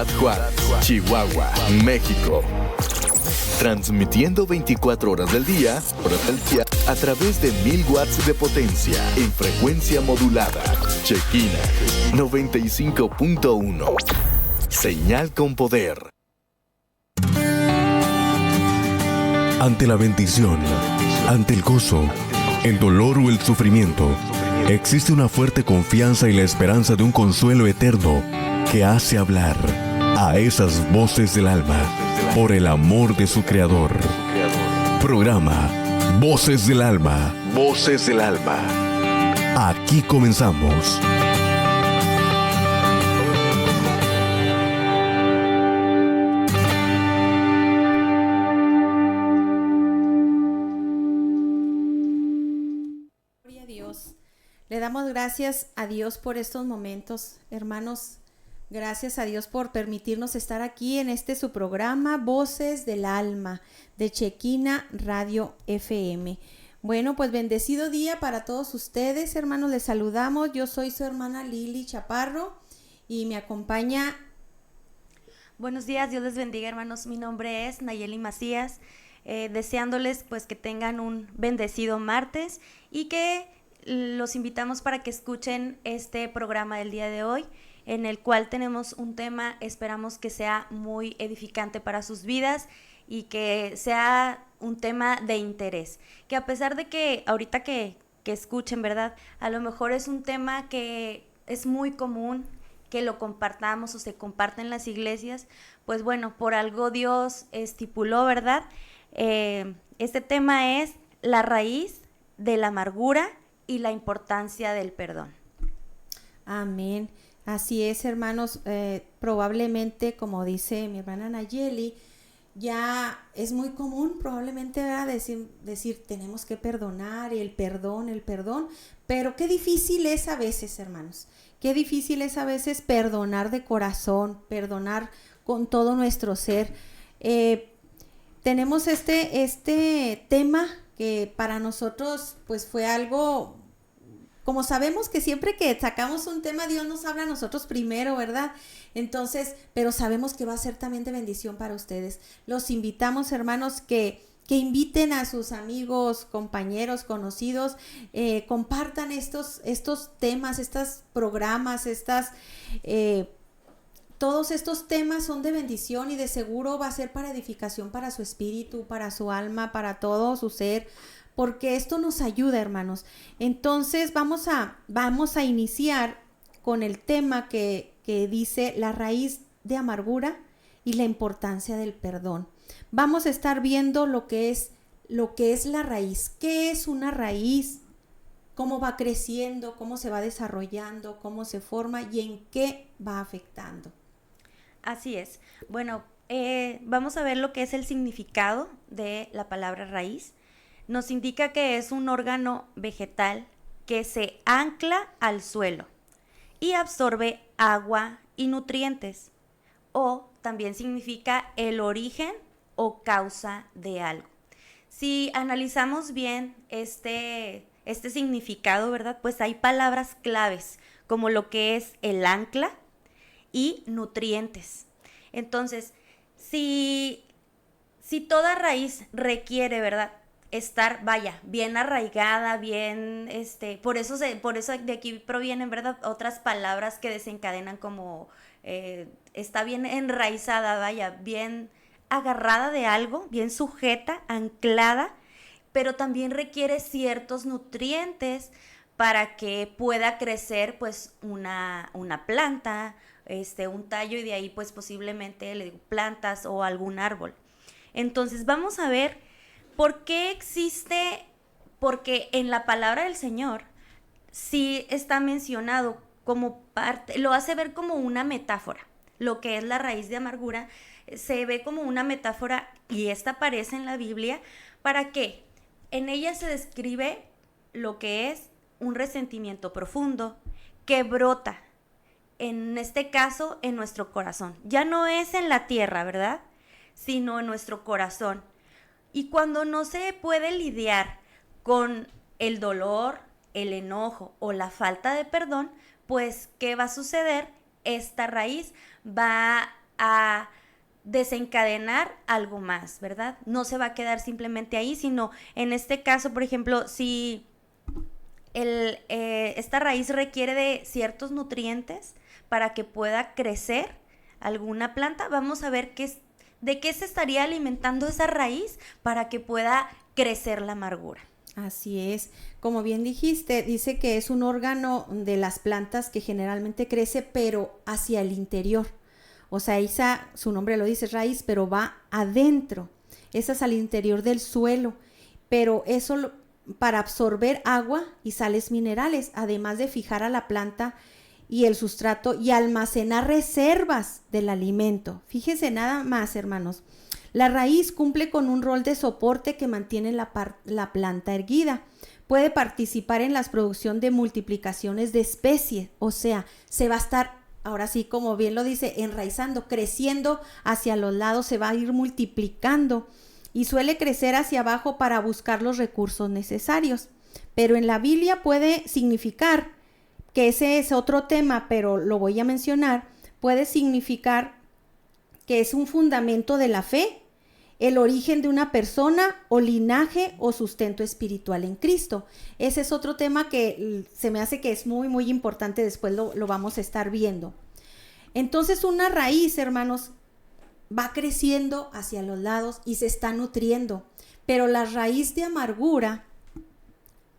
Juárez, Chihuahua, México. Transmitiendo 24 horas del día a través de 1000 watts de potencia en frecuencia modulada. Chequina 95.1. Señal con poder. Ante la bendición, ante el gozo, el dolor o el sufrimiento, existe una fuerte confianza y la esperanza de un consuelo eterno que hace hablar a esas voces del alma por el amor de su creador. Programa Voces del Alma. Voces del Alma. Aquí comenzamos. Gloria a Dios. Le damos gracias a Dios por estos momentos, hermanos. Gracias a Dios por permitirnos estar aquí en su programa Voces del Alma de Chequina Radio FM. Bueno, pues bendecido día para todos ustedes, hermanos, les saludamos. Yo soy su hermana Lili Chaparro y me acompaña. Buenos días, Dios les bendiga, hermanos. Mi nombre es Nayeli Macías, deseándoles pues que tengan un bendecido martes y que los invitamos para que escuchen este programa del día de hoy, en el cual tenemos un tema, esperamos que sea muy edificante para sus vidas y que sea un tema de interés. Que a pesar de que ahorita que escuchen, ¿verdad? A lo mejor es un tema que es muy común que lo compartamos o se comparte en las iglesias, pues bueno, por algo Dios estipuló, ¿verdad? Este tema es la raíz de la amargura y la importancia del perdón. Amén. Así es, hermanos, probablemente, como dice mi hermana Nayeli, ya es muy común probablemente, ¿verdad? decir tenemos que perdonar, el perdón, pero qué difícil es a veces, hermanos, qué difícil es a veces perdonar de corazón, perdonar con todo nuestro ser. Tenemos este tema que para nosotros pues fue algo. Como sabemos que siempre que sacamos un tema, Dios nos habla a nosotros primero, ¿verdad? Entonces, pero sabemos que va a ser también de bendición para ustedes. Los invitamos, hermanos, que inviten a sus amigos, compañeros, conocidos, compartan estos temas, estos programas, todos estos temas son de bendición y de seguro va a ser para edificación para su espíritu, para su alma, para todo su ser, porque esto nos ayuda, hermanos. Entonces vamos a iniciar con el tema que dice la raíz de amargura y la importancia del perdón. Vamos a estar viendo lo que es la raíz. ¿Qué es una raíz? ¿Cómo va creciendo? ¿Cómo se va desarrollando? ¿Cómo se forma? ¿Y en qué va afectando? Así es. Bueno, vamos a ver lo que es el significado de la palabra raíz. Nos indica que es un órgano vegetal que se ancla al suelo y absorbe agua y nutrientes, o también significa el origen o causa de algo. Si analizamos bien este significado, ¿verdad? Pues hay palabras claves como lo que es el ancla y nutrientes. Entonces, si toda raíz requiere, ¿verdad?, estar, bien arraigada, bien, por eso de aquí provienen, ¿verdad?, otras palabras que desencadenan como, está bien enraizada, bien agarrada de algo, bien sujeta, anclada, pero también requiere ciertos nutrientes para que pueda crecer, pues, una planta, un tallo, y de ahí, pues, posiblemente plantas o algún árbol. Entonces, vamos a ver ¿por qué existe? Porque en la palabra del Señor sí está mencionado como parte, lo hace ver como una metáfora. Lo que es la raíz de amargura se ve como una metáfora y esta aparece en la Biblia. ¿Para qué? En ella se describe lo que es un resentimiento profundo que brota, en este caso, en nuestro corazón. Ya no es en la tierra, ¿verdad?, sino en nuestro corazón. Y cuando no se puede lidiar con el dolor, el enojo o la falta de perdón, pues, ¿qué va a suceder? Esta raíz va a desencadenar algo más, ¿verdad? No se va a quedar simplemente ahí, sino en este caso, por ejemplo, si esta raíz requiere de ciertos nutrientes para que pueda crecer alguna planta, vamos a ver de qué se estaría alimentando esa raíz para que pueda crecer la amargura. Así es, como bien dijiste, dice que es un órgano de las plantas que generalmente crece, pero hacia el interior. O sea, esa, su nombre lo dice, raíz, pero va adentro. Esa es al interior del suelo, pero eso para absorber agua y sales minerales, además de fijar a la planta y el sustrato y almacenar reservas del alimento. Fíjense nada más, hermanos. La raíz cumple con un rol de soporte que mantiene la planta erguida. Puede participar en la producción de multiplicaciones de especies, o sea, se va a estar, ahora sí, como bien lo dice, enraizando, creciendo hacia los lados, se va a ir multiplicando y suele crecer hacia abajo para buscar los recursos necesarios. Pero en la Biblia puede significar, que ese es otro tema, pero lo voy a mencionar, puede significar que es un fundamento de la fe, el origen de una persona o linaje o sustento espiritual en Cristo. Ese es otro tema que se me hace que es muy, muy importante, después lo vamos a estar viendo. Entonces una raíz, hermanos, va creciendo hacia los lados y se está nutriendo, pero la raíz de amargura,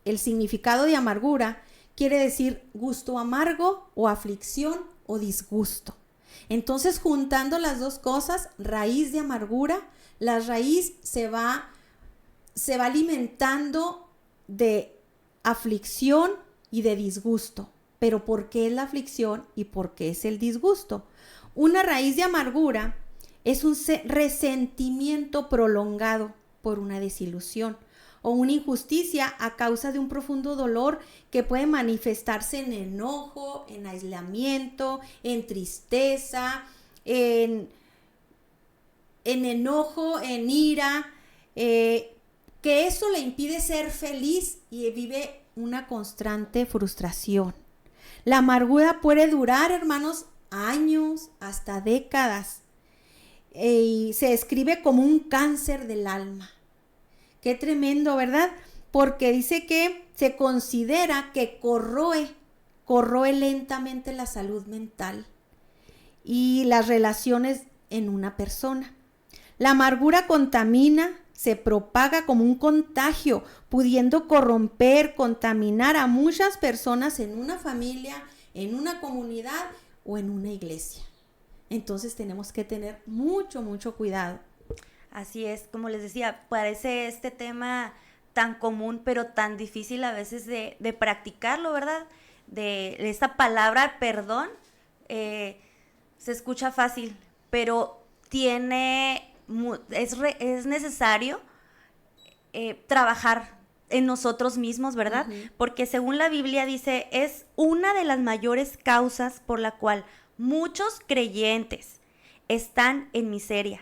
el significado de amargura, quiere decir gusto amargo o aflicción o disgusto. Entonces, juntando las dos cosas, raíz de amargura, la raíz se va alimentando de aflicción y de disgusto. Pero ¿por qué es la aflicción y por qué es el disgusto? Una raíz de amargura es un resentimiento prolongado por una desilusión o una injusticia a causa de un profundo dolor que puede manifestarse en enojo, en aislamiento, en tristeza, en enojo, en ira, que eso le impide ser feliz y vive una constante frustración. La amargura puede durar, hermanos, años, hasta décadas, y se describe como un cáncer del alma. Qué tremendo, ¿verdad? Porque dice que se considera que corroe lentamente la salud mental y las relaciones en una persona. La amargura contamina, se propaga como un contagio, pudiendo corromper, contaminar a muchas personas en una familia, en una comunidad o en una iglesia. Entonces tenemos que tener mucho, mucho cuidado. Así es, como les decía, parece este tema tan común, pero tan difícil a veces de practicarlo, ¿verdad? De esta palabra perdón, se escucha fácil, pero es necesario trabajar en nosotros mismos, ¿verdad? Uh-huh. Porque según la Biblia dice, es una de las mayores causas por la cual muchos creyentes están en miseria,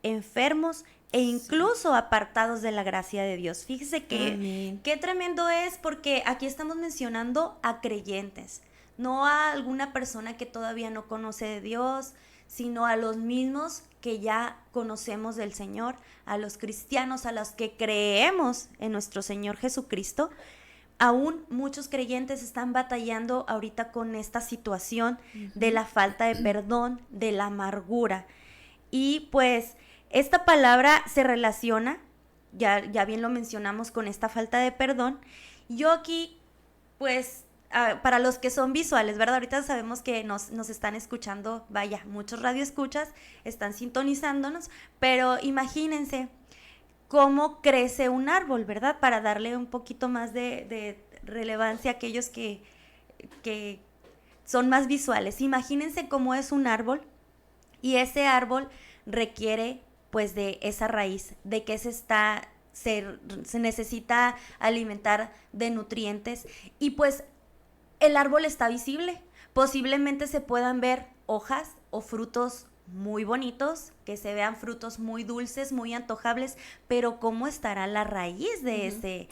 enfermos e incluso apartados de la gracia de Dios. Fíjese que qué tremendo es, porque aquí estamos mencionando a creyentes, no a alguna persona que todavía no conoce de Dios, sino a los mismos que ya conocemos del Señor, a los cristianos, a los que creemos en nuestro Señor Jesucristo. Aún muchos creyentes están batallando ahorita con esta situación de la falta de perdón, de la amargura. Y pues esta palabra se relaciona, ya bien lo mencionamos, con esta falta de perdón. Yo aquí, pues, para los que son visuales, ¿verdad? Ahorita sabemos que nos están escuchando, vaya, muchos radioescuchas están sintonizándonos, pero imagínense cómo crece un árbol, ¿verdad? Para darle un poquito más de relevancia a aquellos que son más visuales. Imagínense cómo es un árbol, y ese árbol requiere pues de esa raíz, de que se necesita alimentar de nutrientes, y pues el árbol está visible. Posiblemente se puedan ver hojas o frutos muy bonitos, que se vean frutos muy dulces, muy antojables, pero ¿cómo estará la raíz de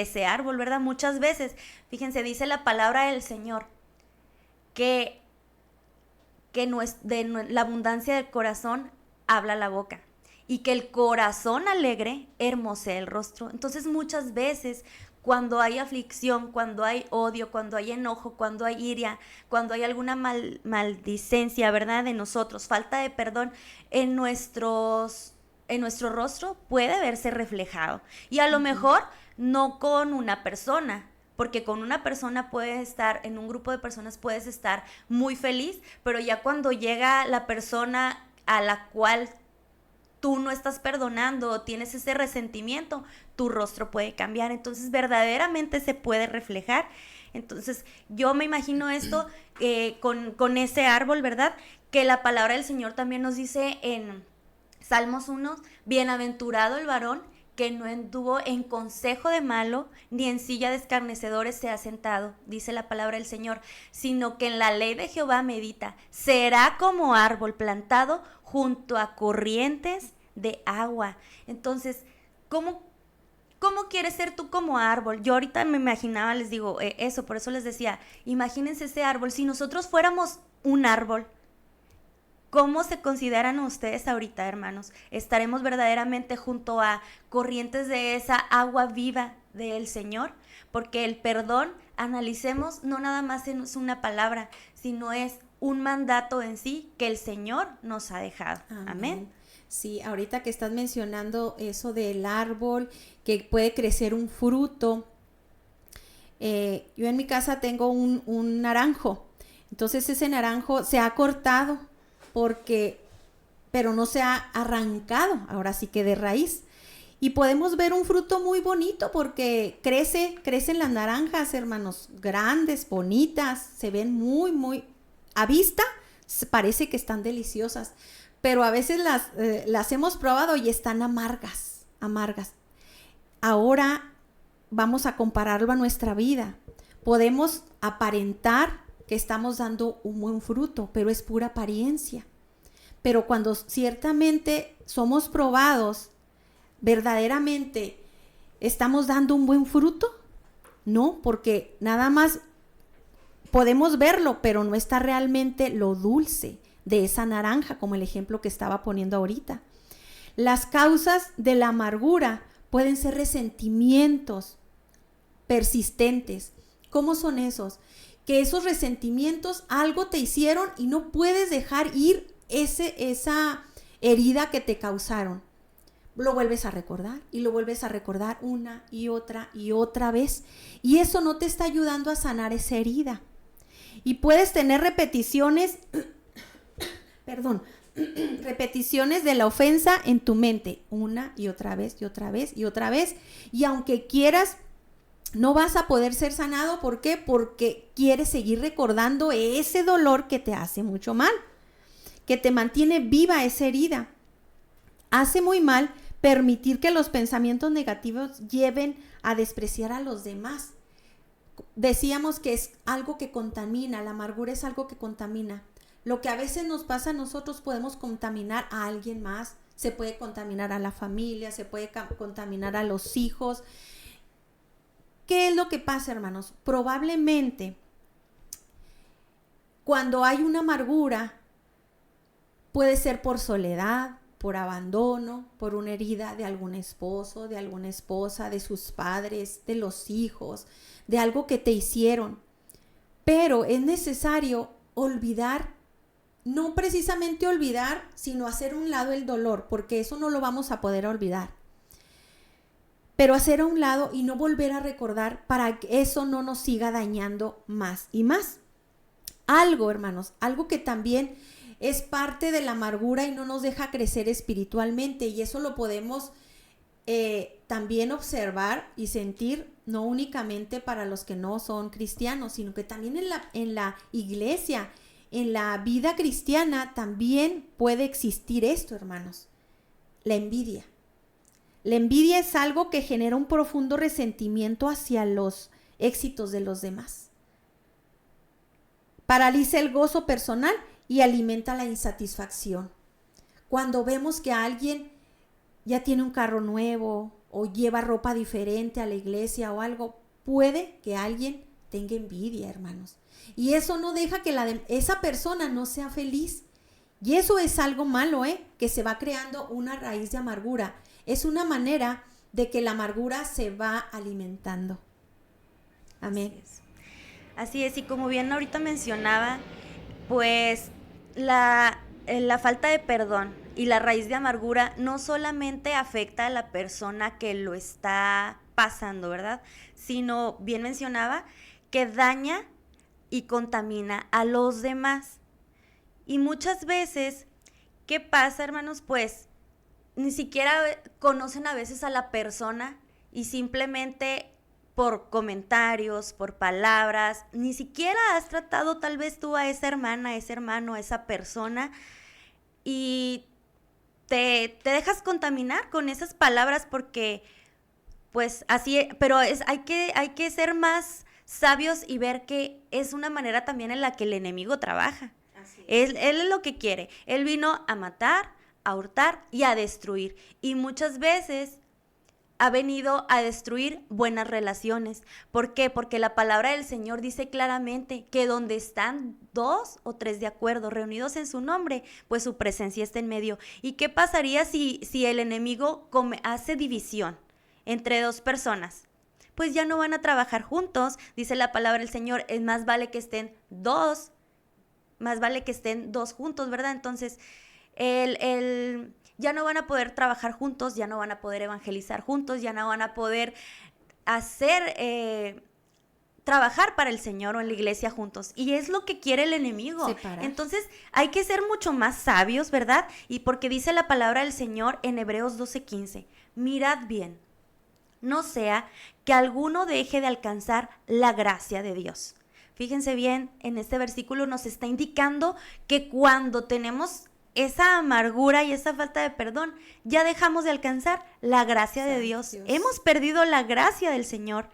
ese árbol, verdad? Muchas veces, fíjense, dice la palabra del Señor que que la abundancia del corazón habla la boca, y que el corazón alegre hermosea el rostro. Entonces muchas veces cuando hay aflicción, cuando hay odio, cuando hay enojo, cuando hay ira, cuando hay alguna maldicencia, ¿verdad?, de nosotros, falta de perdón, en nuestro rostro puede verse reflejado. Y a lo mejor no con una persona, porque con una persona puedes estar, en un grupo de personas puedes estar muy feliz, pero ya cuando llega la persona a la cual tú no estás perdonando o tienes ese resentimiento, tu rostro puede cambiar. Entonces verdaderamente se puede reflejar. Entonces yo me imagino esto con ese árbol, ¿verdad? Que la palabra del Señor también nos dice en Salmos 1, bienaventurado el varón que no anduvo en consejo de malo, ni en silla de escarnecedores se ha sentado, dice la palabra del Señor, sino que en la ley de Jehová medita. Será como árbol plantado junto a corrientes de agua. Entonces, ¿cómo quieres ser tú como árbol? Yo ahorita me imaginaba, les digo eso, por eso les decía, imagínense ese árbol. Si nosotros fuéramos un árbol, ¿cómo se consideran ustedes ahorita, hermanos? ¿Estaremos verdaderamente junto a corrientes de esa agua viva del Señor? Porque el perdón, analicemos, no nada más es una palabra, sino es un mandato en sí que el Señor nos ha dejado. Amén. Sí, ahorita que estás mencionando eso del árbol, que puede crecer un fruto. Yo en mi casa tengo un naranjo. Entonces ese naranjo se ha cortado, pero no se ha arrancado, ahora sí que de raíz. Y podemos ver un fruto muy bonito porque crecen las naranjas, hermanos, grandes, bonitas, se ven muy, muy, a vista parece que están deliciosas, pero a veces las hemos probado y están amargas. Ahora vamos a compararlo a nuestra vida. Podemos aparentar que estamos dando un buen fruto, pero es pura apariencia. Pero cuando ciertamente somos probados, verdaderamente estamos dando un buen fruto, no, porque nada más podemos verlo, pero no está realmente lo dulce de esa naranja, como el ejemplo que estaba poniendo ahorita. Las causas de la amargura pueden ser resentimientos persistentes. ¿Cómo son esos? Que esos resentimientos algo te hicieron y no puedes dejar ir esa herida que te causaron. Lo vuelves a recordar y lo vuelves a recordar una y otra vez. Y eso no te está ayudando a sanar esa herida. Y puedes tener repeticiones de la ofensa en tu mente, una y otra vez. Y aunque quieras, no vas a poder ser sanado. ¿Por qué? Porque quieres seguir recordando ese dolor que te hace mucho mal, que te mantiene viva esa herida. Hace muy mal permitir que los pensamientos negativos lleven a despreciar a los demás. Decíamos que es algo que contamina, la amargura es algo que contamina. Lo que a veces nos pasa a nosotros, podemos contaminar a alguien más, se puede contaminar a la familia, se puede contaminar a los hijos. ¿Qué es lo que pasa, hermanos? Probablemente cuando hay una amargura, puede ser por soledad, por abandono, por una herida de algún esposo, de alguna esposa, de sus padres, de los hijos, de algo que te hicieron. Pero es necesario olvidar, no precisamente olvidar, sino hacer a un lado el dolor, porque eso no lo vamos a poder olvidar. Pero hacer a un lado y no volver a recordar para que eso no nos siga dañando más y más. Algo, hermanos, algo que también es parte de la amargura y no nos deja crecer espiritualmente, y eso lo podemos también observar y sentir, no únicamente para los que no son cristianos, sino que también en la iglesia, en la vida cristiana también puede existir esto, hermanos. La envidia. La envidia es algo que genera un profundo resentimiento hacia los éxitos de los demás. Paraliza el gozo personal y alimenta la insatisfacción. Cuando vemos que alguien ya tiene un carro nuevo o lleva ropa diferente a la iglesia o algo, puede que alguien tenga envidia, hermanos. Y eso no deja que esa persona no sea feliz. Y eso es algo malo, que se va creando una raíz de amargura. Es una manera de que la amargura se va alimentando. Amén. Así es, y como bien ahorita mencionaba, pues la falta de perdón y la raíz de amargura no solamente afecta a la persona que lo está pasando, ¿verdad? Sino, bien mencionaba, que daña y contamina a los demás. Y muchas veces, ¿qué pasa, hermanos? Pues ni siquiera conocen a veces a la persona y simplemente por comentarios, por palabras, ni siquiera has tratado tal vez tú a esa hermana, a ese hermano, a esa persona y te dejas contaminar con esas palabras porque pues así, pero hay que ser más sabios y ver que es una manera también en la que el enemigo trabaja. Él es lo que quiere. Él vino a matar, a hurtar y a destruir. Y muchas veces ha venido a destruir buenas relaciones. ¿Por qué? Porque la palabra del Señor dice claramente que donde están 2 o 3 de acuerdo, reunidos en su nombre, pues su presencia está en medio. ¿Y qué pasaría si el enemigo hace división entre 2 personas? Pues ya no van a trabajar juntos. Dice la palabra del Señor, es más vale que estén 2 juntos, ¿verdad? Entonces, ya no van a poder trabajar juntos, ya no van a poder evangelizar juntos, ya no van a poder trabajar para el Señor o en la iglesia juntos. Y es lo que quiere el enemigo. Separar. Entonces, hay que ser mucho más sabios, ¿verdad? Y porque dice la palabra del Señor en Hebreos 12:15, mirad bien, no sea que alguno deje de alcanzar la gracia de Dios. Fíjense bien, en este versículo nos está indicando que cuando tenemos esa amargura y esa falta de perdón, ya dejamos de alcanzar la gracia de Dios. Hemos perdido la gracia del Señor,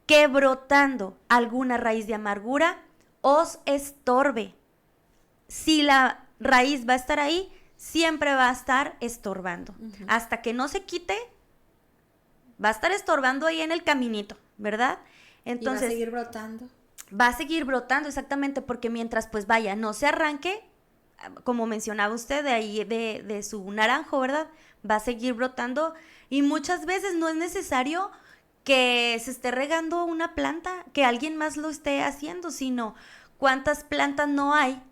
que brotando alguna raíz de amargura os estorbe. Si la raíz va a estar ahí, siempre va a estar estorbando. Uh-huh. Hasta que no se quite, va a estar estorbando ahí en el caminito, ¿verdad? Entonces, y va a seguir brotando. Va a seguir brotando, exactamente, porque mientras pues vaya, no se arranque, como mencionaba usted, de ahí de su naranjo, ¿verdad? Va a seguir brotando y muchas veces no es necesario que se esté regando una planta, que alguien más lo esté haciendo, sino cuántas plantas no hay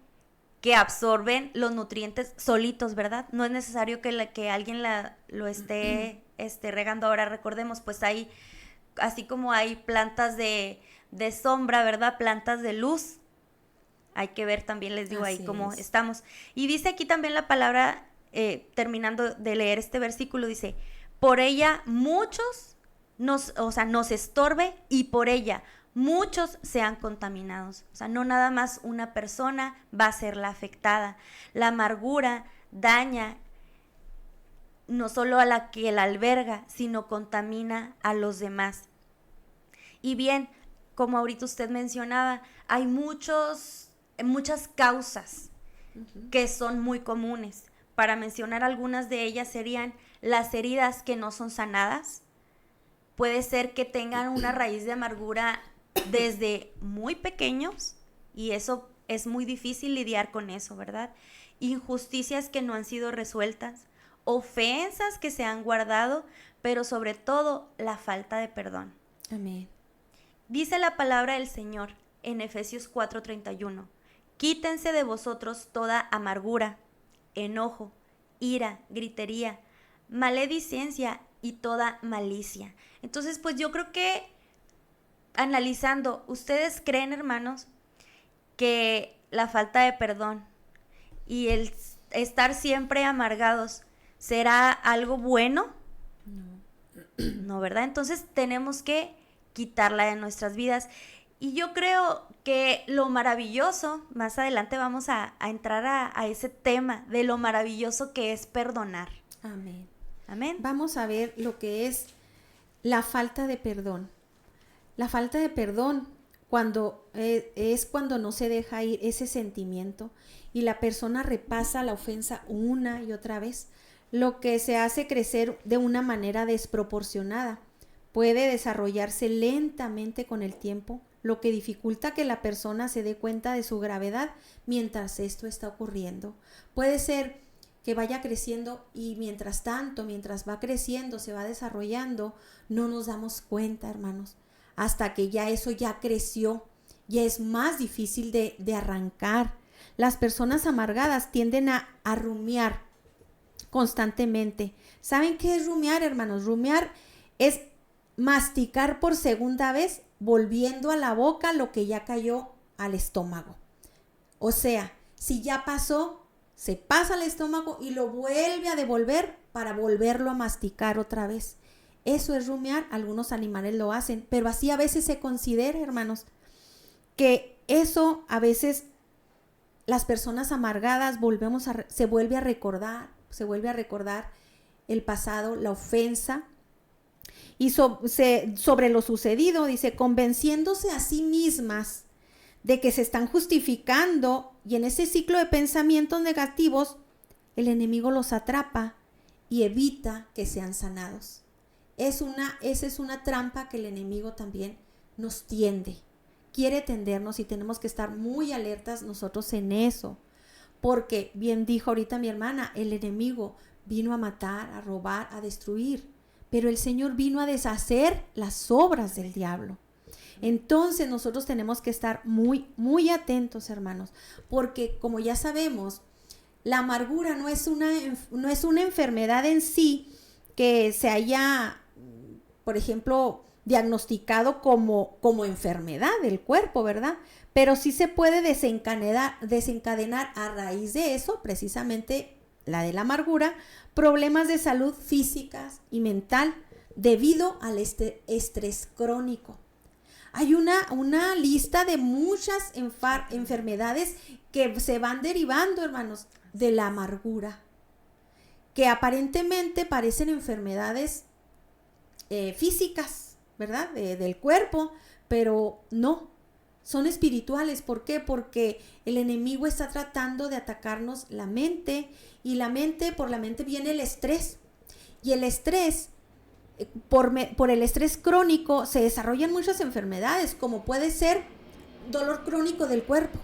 que absorben los nutrientes solitos, ¿verdad? No es necesario que alguien lo esté regando. Ahora recordemos, pues hay, así como hay plantas de sombra, ¿verdad? Plantas de luz. Hay que ver también, les digo, ahí cómo estamos. Y dice aquí también la palabra, terminando de leer este versículo, dice, por ella muchos nos estorbe y por ella muchos sean contaminados. O sea, no nada más una persona va a ser la afectada. La amargura daña no solo a la que la alberga, sino contamina a los demás. Y bien, como ahorita usted mencionaba, hay muchas causas que son muy comunes. Para mencionar algunas de ellas serían las heridas que no son sanadas. Puede ser que tengan una raíz de amargura desde muy pequeños y eso es muy difícil lidiar con eso, ¿verdad? Injusticias que no han sido resueltas, ofensas que se han guardado, pero sobre todo la falta de perdón. Amén. Dice la palabra del Señor en Efesios 4:31, quítense de vosotros toda amargura, enojo, ira, gritería, maledicencia y toda malicia. Entonces, pues yo creo que analizando, ¿ustedes creen, hermanos, que la falta de perdón y el estar siempre amargados será algo bueno? No, ¿verdad? Entonces tenemos que quitarla de nuestras vidas. Y yo creo que lo maravilloso, más adelante vamos a entrar a ese tema de lo maravilloso que es perdonar. Amén. Amén. Vamos a ver lo que es la falta de perdón. La falta de perdón es cuando no se deja ir ese sentimiento y la persona repasa la ofensa una y otra vez, lo que se hace crecer de una manera desproporcionada. Puede desarrollarse lentamente con el tiempo lo que dificulta que la persona se dé cuenta de su gravedad mientras esto está ocurriendo. Puede ser que vaya creciendo y mientras tanto, mientras va creciendo, se va desarrollando, no nos damos cuenta, hermanos, hasta que ya eso ya creció, ya es más difícil de arrancar. Las personas amargadas tienden a rumiar constantemente. ¿Saben qué es rumiar, hermanos? Rumiar es masticar por segunda vez, volviendo a la boca lo que ya cayó al estómago. O sea, si ya pasó, se pasa al estómago y lo vuelve a devolver para volverlo a masticar otra vez. Eso es rumiar. Algunos animales lo hacen, pero así a veces se considera, hermanos, que eso a veces las personas amargadas se vuelve a recordar el pasado, la ofensa, y sobre lo sucedido, dice, convenciéndose a sí mismas de que se están justificando, y en ese ciclo de pensamientos negativos, el enemigo los atrapa y evita que sean sanados. Esa es una trampa que el enemigo también nos tiende. Quiere tendernos y tenemos que estar muy alertas nosotros en eso. Porque, bien dijo ahorita mi hermana, el enemigo vino a matar, a robar, a destruir. Pero el Señor vino a deshacer las obras del diablo. Entonces nosotros tenemos que estar muy, muy atentos, hermanos. Porque como ya sabemos, la amargura no es una enfermedad en sí que se haya, por ejemplo, diagnosticado como enfermedad del cuerpo, ¿verdad? Pero sí se puede desencadenar a raíz de eso, precisamente la de la amargura, problemas de salud físicas y mental debido al estrés crónico. Hay una lista de muchas enfermedades que se van derivando, hermanos, de la amargura, que aparentemente parecen enfermedades físicas, ¿verdad? Del cuerpo, pero no, son espirituales. ¿Por qué? Porque el enemigo está tratando de atacarnos la mente, y por la mente viene el estrés, y el estrés, por el estrés crónico se desarrollan muchas enfermedades, como puede ser dolor crónico del cuerpo.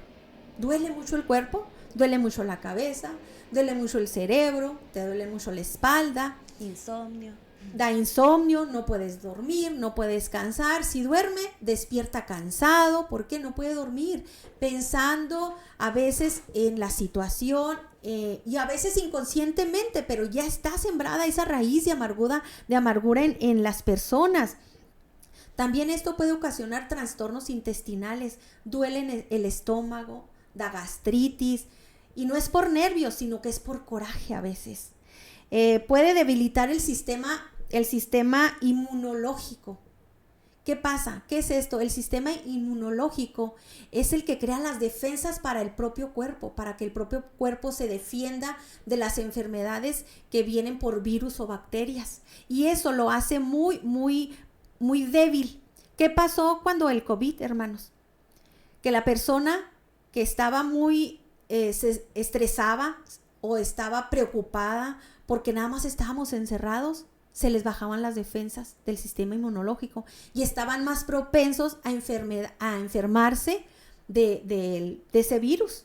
Duele mucho el cuerpo, duele mucho la cabeza, duele mucho el cerebro, te duele mucho la espalda. Insomnio. Da insomnio, no puedes dormir, no puedes descansar. Si duerme, despierta cansado. ¿Por qué no puede dormir? Pensando a veces en la situación y a veces inconscientemente, pero ya está sembrada esa raíz de amargura en las personas. También esto puede ocasionar trastornos intestinales, duele el estómago, da gastritis, y no es por nervios, sino que es por coraje a veces. Puede debilitar el sistema inmunológico. ¿Qué pasa? ¿Qué es esto? El sistema inmunológico es el que crea las defensas para el propio cuerpo, para que el propio cuerpo se defienda de las enfermedades que vienen por virus o bacterias. Y eso lo hace muy, muy, muy débil. ¿Qué pasó cuando el COVID, hermanos? Que la persona que estaba muy, se estresaba o estaba preocupada porque nada más estábamos encerrados, se les bajaban las defensas del sistema inmunológico y estaban más propensos a enfermarse de ese virus.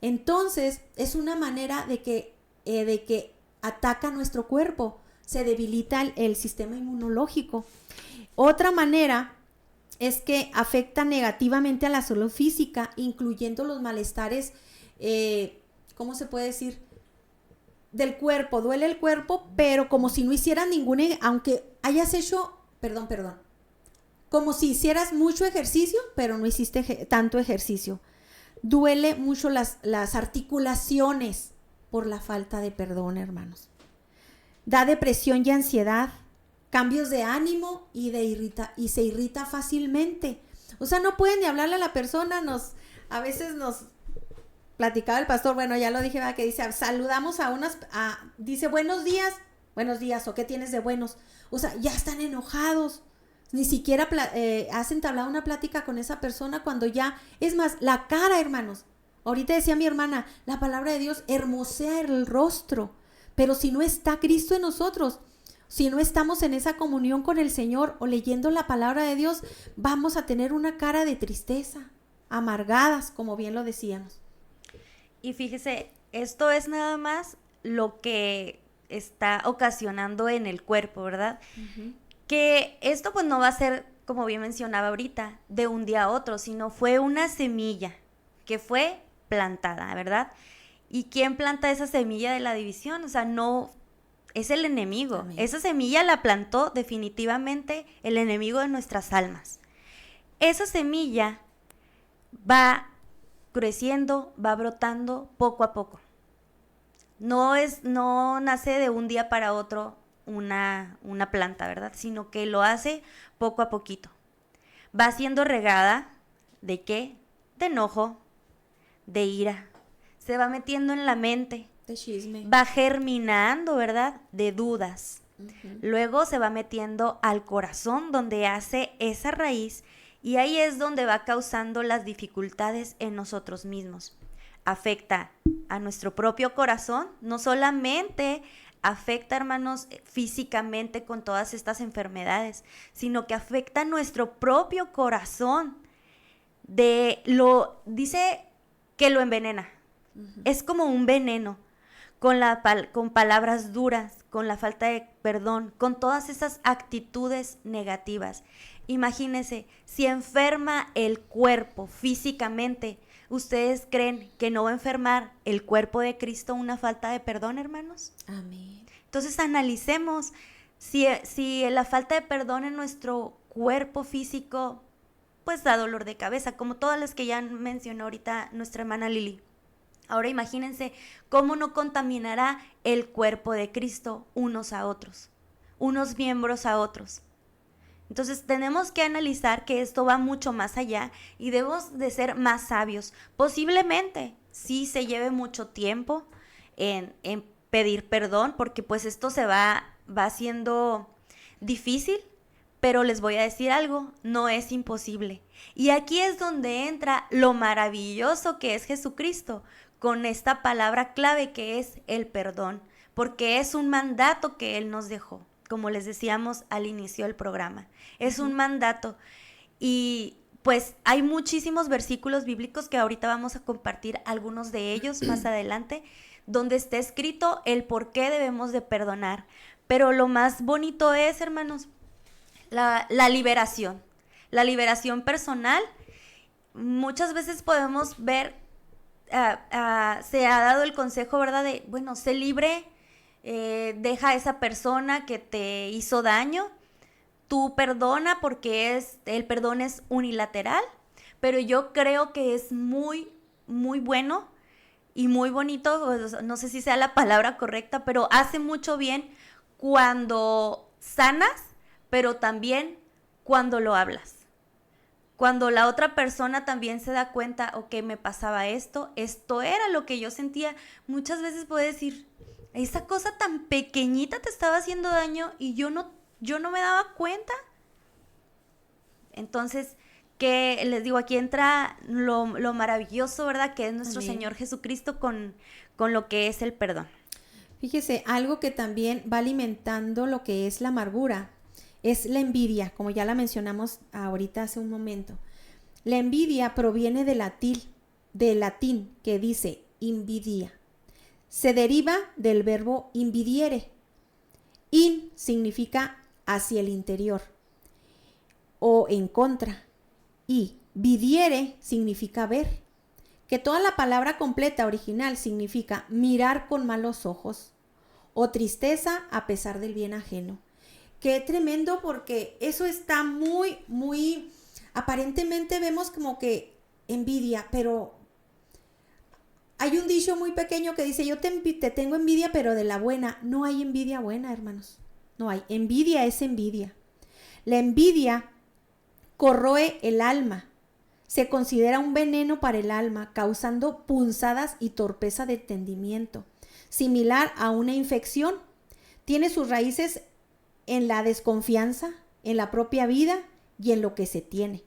Entonces, es una manera de que ataca nuestro cuerpo, se debilita el sistema inmunológico. Otra manera es que afecta negativamente a la salud física, incluyendo los malestares, ¿cómo se puede decir? Del cuerpo. Duele el cuerpo, pero como si no hicieras aunque hayas hecho, como si hicieras mucho ejercicio, pero no hiciste tanto ejercicio. Duele mucho las articulaciones por la falta de perdón, hermanos. Da depresión y ansiedad, cambios de ánimo y se irrita fácilmente. O sea, no pueden ni hablarle a la persona. A veces nos platicaba el pastor, bueno, ya lo dije, ¿verdad? Que dice, saludamos dice, buenos días, o ¿qué tienes de buenos? O sea, ya están enojados, ni siquiera has entablado una plática con esa persona cuando ya, es más, la cara, hermanos, ahorita decía mi hermana, la palabra de Dios hermosea el rostro, pero si no está Cristo en nosotros, si no estamos en esa comunión con el Señor o leyendo la palabra de Dios, vamos a tener una cara de tristeza, amargadas, como bien lo decíamos. Y fíjese, esto es nada más lo que está ocasionando en el cuerpo, ¿verdad? Uh-huh. Que esto pues no va a ser, como bien mencionaba ahorita, de un día a otro, sino fue una semilla que fue plantada, ¿verdad? ¿Y quién planta esa semilla de la división? O sea, no, es el enemigo. Amén. Esa semilla la plantó definitivamente el enemigo de nuestras almas. Esa semilla va creciendo, va brotando poco a poco. No nace de un día para otro una planta, ¿verdad? Sino que lo hace poco a poquito. Va siendo regada, ¿de qué? De enojo, de ira. Se va metiendo en la mente. De chisme. Va germinando, ¿verdad? De dudas. Uh-huh. Luego se va metiendo al corazón, donde hace esa raíz, y ahí es donde va causando las dificultades en nosotros mismos. Afecta a nuestro propio corazón, no solamente afecta, hermanos, físicamente con todas estas enfermedades, sino que afecta a nuestro propio corazón. Dice que lo envenena. Uh-huh. Es como un veneno, con palabras duras, con la falta de perdón, con todas esas actitudes negativas. Imagínense, si enferma el cuerpo físicamente, ¿ustedes creen que no va a enfermar el cuerpo de Cristo una falta de perdón, hermanos? Amén. Entonces analicemos si la falta de perdón en nuestro cuerpo físico pues da dolor de cabeza, como todas las que ya mencionó ahorita nuestra hermana Lili. Ahora imagínense cómo no contaminará el cuerpo de Cristo unos a otros, unos miembros a otros. Entonces tenemos que analizar que esto va mucho más allá y debemos de ser más sabios. Posiblemente sí se lleve mucho tiempo en pedir perdón, porque pues esto se va haciendo difícil, pero les voy a decir algo, no es imposible. Y aquí es donde entra lo maravilloso que es Jesucristo, con esta palabra clave que es el perdón, porque es un mandato que Él nos dejó, como les decíamos al inicio del programa. Es un mandato. Y pues hay muchísimos versículos bíblicos que ahorita vamos a compartir algunos de ellos más adelante, donde está escrito el por qué debemos de perdonar. Pero lo más bonito es, hermanos, la liberación. La liberación personal. Muchas veces podemos ver, se ha dado el consejo, ¿verdad? De, bueno, sé libre, deja a esa persona que te hizo daño, tú perdona porque el perdón es unilateral, pero yo creo que es muy, muy bueno y muy bonito, no sé si sea la palabra correcta, pero hace mucho bien cuando sanas, pero también cuando lo hablas. Cuando la otra persona también se da cuenta, ok, me pasaba esto era lo que yo sentía. Muchas veces puede decir, esa cosa tan pequeñita te estaba haciendo daño y yo no me daba cuenta. Entonces, que les digo, aquí entra lo maravilloso, ¿verdad? Que es nuestro Amén. Señor Jesucristo con lo que es el perdón. Fíjese, algo que también va alimentando lo que es la amargura es la envidia, como ya la mencionamos ahorita hace un momento. La envidia proviene del latín que dice invidia. Se deriva del verbo invidiere. In significa hacia el interior o en contra. Y vidiere significa ver. Que toda la palabra completa original significa mirar con malos ojos o tristeza a pesar del bien ajeno. Qué tremendo, porque eso está muy, muy, aparentemente vemos como que envidia, pero hay un dicho muy pequeño que dice, yo te tengo envidia, pero de la buena. No hay envidia buena, hermanos. No hay. Envidia es envidia. La envidia corroe el alma. Se considera un veneno para el alma, causando punzadas y torpeza de entendimiento. Similar a una infección. Tiene sus raíces en la desconfianza, en la propia vida y en lo que se tiene.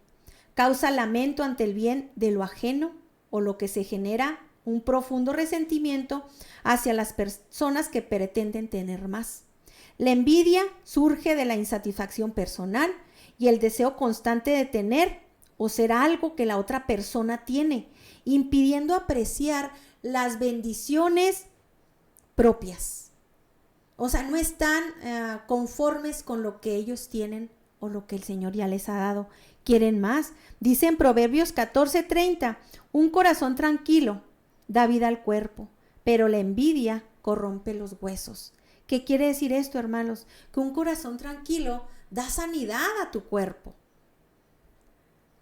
Causa lamento ante el bien de lo ajeno, o lo que se genera un profundo resentimiento hacia las personas que pretenden tener más. La envidia surge de la insatisfacción personal y el deseo constante de tener o ser algo que la otra persona tiene, impidiendo apreciar las bendiciones propias. O sea, no están conformes con lo que ellos tienen o lo que el Señor ya les ha dado. Quieren más. Dice en Proverbios 14:30, un corazón tranquilo da vida al cuerpo, pero la envidia corrompe los huesos. ¿Qué quiere decir esto, hermanos? Que un corazón tranquilo da sanidad a tu cuerpo.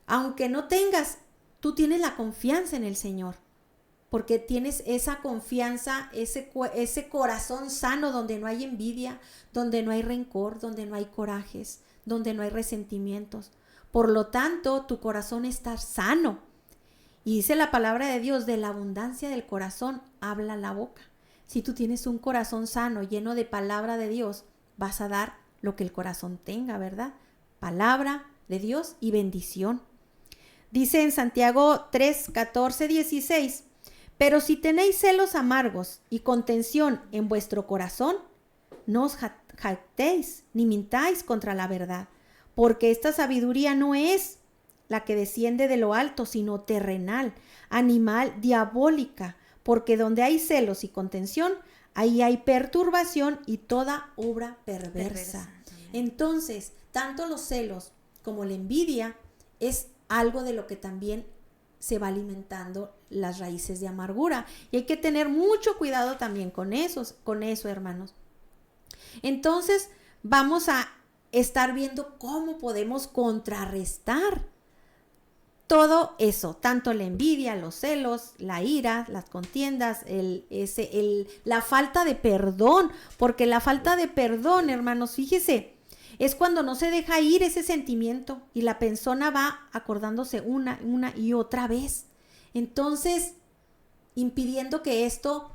Aunque no tengas, tú tienes la confianza en el Señor, porque tienes esa confianza, ese corazón sano donde no hay envidia, donde no hay rencor, donde no hay corajes, donde no hay resentimientos. Por lo tanto, tu corazón está sano. Y dice la palabra de Dios, de la abundancia del corazón habla la boca. Si tú tienes un corazón sano, lleno de palabra de Dios, vas a dar lo que el corazón tenga, ¿verdad? Palabra de Dios y bendición. Dice en Santiago 3:14-16, pero si tenéis celos amargos y contención en vuestro corazón, no os jactéis ni mintáis contra la verdad, porque esta sabiduría no es la que desciende de lo alto, sino terrenal, animal, diabólica, porque donde hay celos y contención, ahí hay perturbación y toda obra perversa. Entonces, tanto los celos como la envidia es algo de lo que también se va alimentando las raíces de amargura. Y hay que tener mucho cuidado también con eso, hermanos. Entonces, vamos a estar viendo cómo podemos contrarrestar todo eso, tanto la envidia, los celos, la ira, las contiendas, la falta de perdón, porque la falta de perdón, hermanos, fíjese, es cuando no se deja ir ese sentimiento y la persona va acordándose una y otra vez. Entonces, impidiendo que esto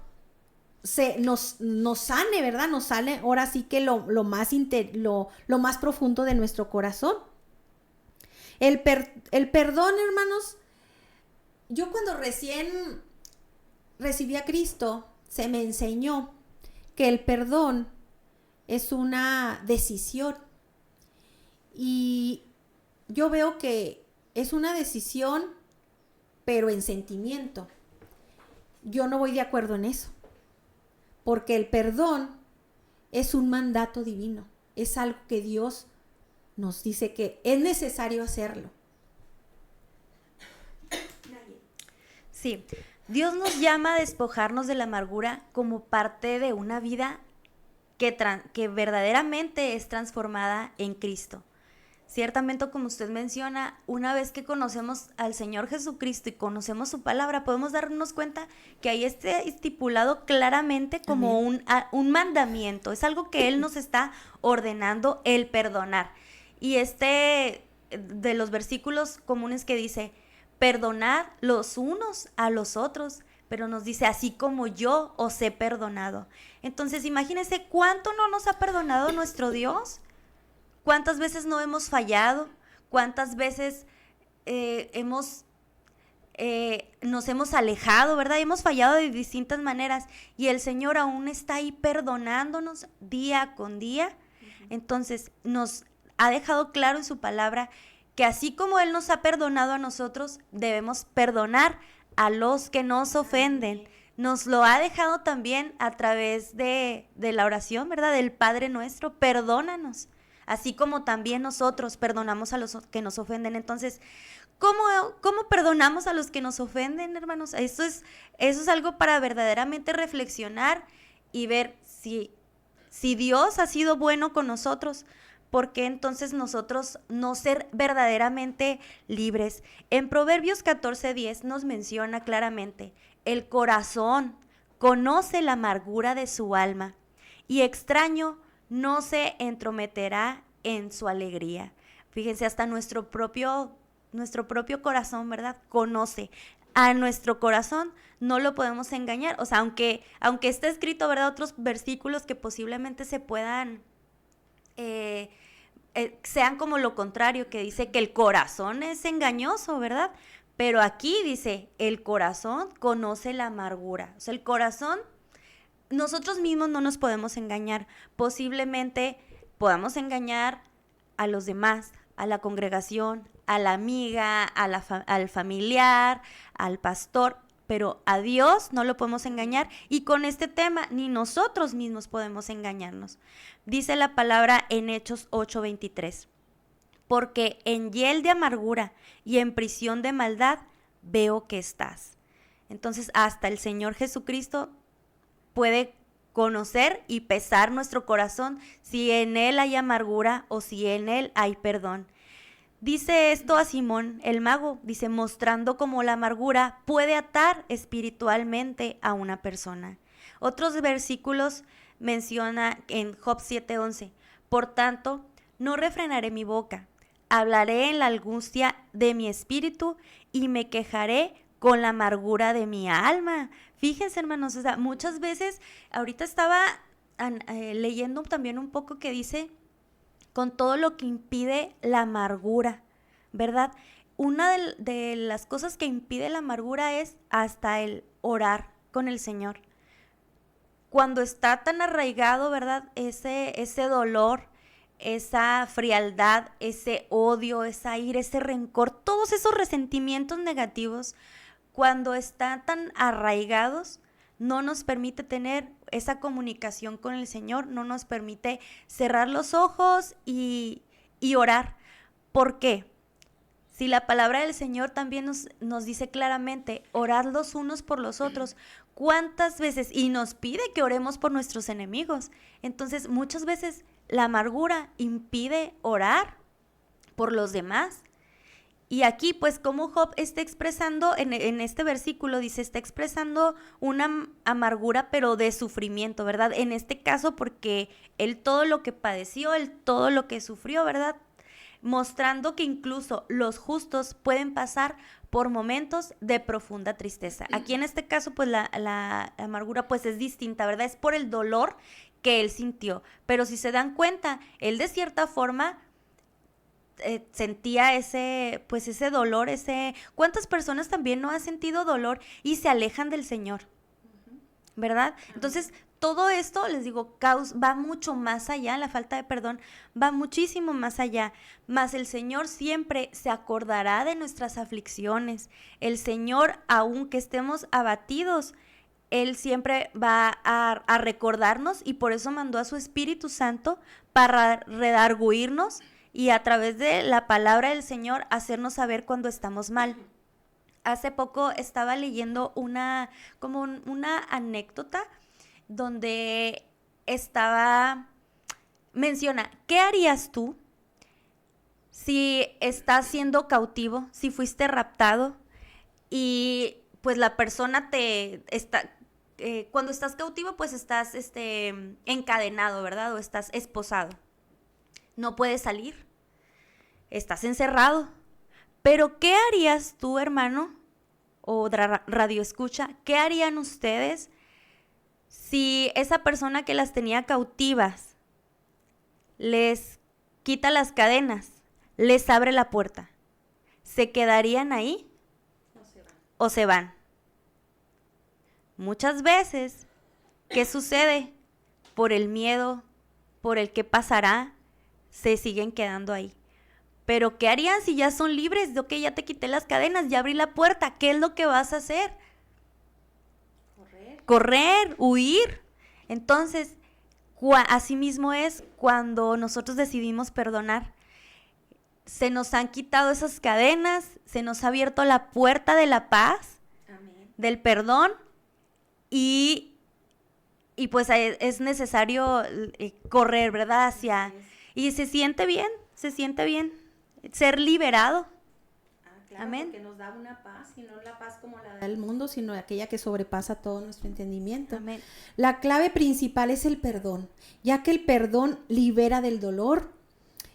nos sane, ¿verdad? Nos sale ahora sí que lo más profundo de nuestro corazón. El perdón, hermanos, yo cuando recién recibí a Cristo, se me enseñó que el perdón es una decisión. Y yo veo que es una decisión, pero en sentimiento. Yo no voy de acuerdo en eso, porque el perdón es un mandato divino, es algo que Dios nos dice que es necesario hacerlo. Sí, Dios nos llama a despojarnos de la amargura como parte de una vida que verdaderamente es transformada en Cristo. Ciertamente, como usted menciona, una vez que conocemos al Señor Jesucristo y conocemos su palabra, podemos darnos cuenta que ahí está estipulado claramente como un mandamiento. Es algo que Él nos está ordenando, el perdonar. Y de los versículos comunes que dice, perdonad los unos a los otros, pero nos dice, así como yo os he perdonado. Entonces, imagínense cuánto no nos ha perdonado nuestro Dios. ¿Cuántas veces no hemos fallado? ¿Cuántas veces nos hemos alejado, verdad? Hemos fallado de distintas maneras y el Señor aún está ahí perdonándonos día con día. Entonces, nos ha dejado claro en su palabra que así como Él nos ha perdonado a nosotros, debemos perdonar a los que nos ofenden. Nos lo ha dejado también a través de la oración, ¿verdad? Del Padre Nuestro, perdónanos. Así como también nosotros perdonamos a los que nos ofenden. Entonces, ¿cómo perdonamos a los que nos ofenden, hermanos? Eso es algo para verdaderamente reflexionar y ver si Dios ha sido bueno con nosotros, ¿por qué entonces nosotros no ser verdaderamente libres? En Proverbios 14:10 nos menciona claramente, el corazón conoce la amargura de su alma y extraño no se entrometerá en su alegría. Fíjense, hasta nuestro propio corazón, ¿verdad? Conoce. A nuestro corazón no lo podemos engañar. O sea, aunque esté escrito, ¿verdad? Otros versículos que posiblemente se puedan, sean como lo contrario, que dice que el corazón es engañoso, ¿verdad? Pero aquí dice, el corazón conoce la amargura. O sea, el corazón nosotros mismos no nos podemos engañar. Posiblemente podamos engañar a los demás, a la congregación, a la amiga, al familiar, al pastor, pero a Dios no lo podemos engañar, y con este tema ni nosotros mismos podemos engañarnos. Dice la palabra en Hechos 8:23, porque en hiel de amargura y en prisión de maldad veo que estás. Entonces hasta el Señor Jesucristo puede conocer y pesar nuestro corazón si en él hay amargura o si en él hay perdón. Dice esto a Simón el mago, dice, mostrando cómo la amargura puede atar espiritualmente a una persona. Otros versículos menciona en Job 7:11, por tanto, no refrenaré mi boca, hablaré en la angustia de mi espíritu y me quejaré con la amargura de mi alma. Fíjense, hermanos, o sea, muchas veces, ahorita estaba leyendo también un poco que dice, con todo lo que impide la amargura, ¿verdad? Una de las cosas que impide la amargura es hasta el orar con el Señor. Cuando está tan arraigado, ¿verdad? Ese dolor, esa frialdad, ese odio, esa ira, ese rencor, todos esos resentimientos negativos, cuando están tan arraigados, no nos permite tener esa comunicación con el Señor, no nos permite cerrar los ojos y orar. ¿Por qué? Si la palabra del Señor también nos dice claramente, orad los unos por los otros, ¿cuántas veces? Y nos pide que oremos por nuestros enemigos. Entonces, muchas veces la amargura impide orar por los demás. Y aquí, pues, como Job está expresando, en este versículo dice, está expresando una amargura, pero de sufrimiento, ¿verdad? En este caso, porque él todo lo que padeció, él todo lo que sufrió, ¿verdad? Mostrando que incluso los justos pueden pasar por momentos de profunda tristeza. Aquí en este caso, pues, la amargura, pues, es distinta, ¿verdad? Es por el dolor que él sintió. Pero si se dan cuenta, él de cierta forma sentía ese dolor, ¿cuántas personas también no han sentido dolor y se alejan del Señor? ¿Verdad? Entonces, todo esto, les digo, va mucho más allá, la falta de perdón va muchísimo más allá, mas el Señor siempre se acordará de nuestras aflicciones. El Señor, aunque estemos abatidos, Él siempre va a recordarnos, y por eso mandó a su Espíritu Santo para redarguirnos y a través de la palabra del Señor hacernos saber cuando estamos mal. Hace poco estaba leyendo una anécdota donde menciona, ¿qué harías tú si estás siendo cautivo, si fuiste raptado y pues la persona cuando estás cautivo, pues estás encadenado, ¿verdad? O estás esposado. No puedes salir. Estás encerrado. Pero ¿qué harías tú, hermano? O radio escucha, ¿qué harían ustedes si esa persona que las tenía cautivas les quita las cadenas, les abre la puerta? ¿Se quedarían ahí o se van? Muchas veces, ¿qué sucede? Por el miedo, por el qué pasará, se siguen quedando ahí. Pero ¿qué harían si ya son libres? De que ya te quité las cadenas, ya abrí la puerta, ¿qué es lo que vas a hacer? Correr, huir. Entonces, así mismo es cuando nosotros decidimos perdonar. Se nos han quitado esas cadenas, se nos ha abierto la puerta de la paz, amén, del perdón, y pues es necesario correr, ¿verdad? Y se siente bien ser liberado. Claro, amén. Porque nos da una paz, y no la paz como la del mundo, sino aquella que sobrepasa todo nuestro entendimiento. Amén. La clave principal es el perdón, ya que el perdón libera del dolor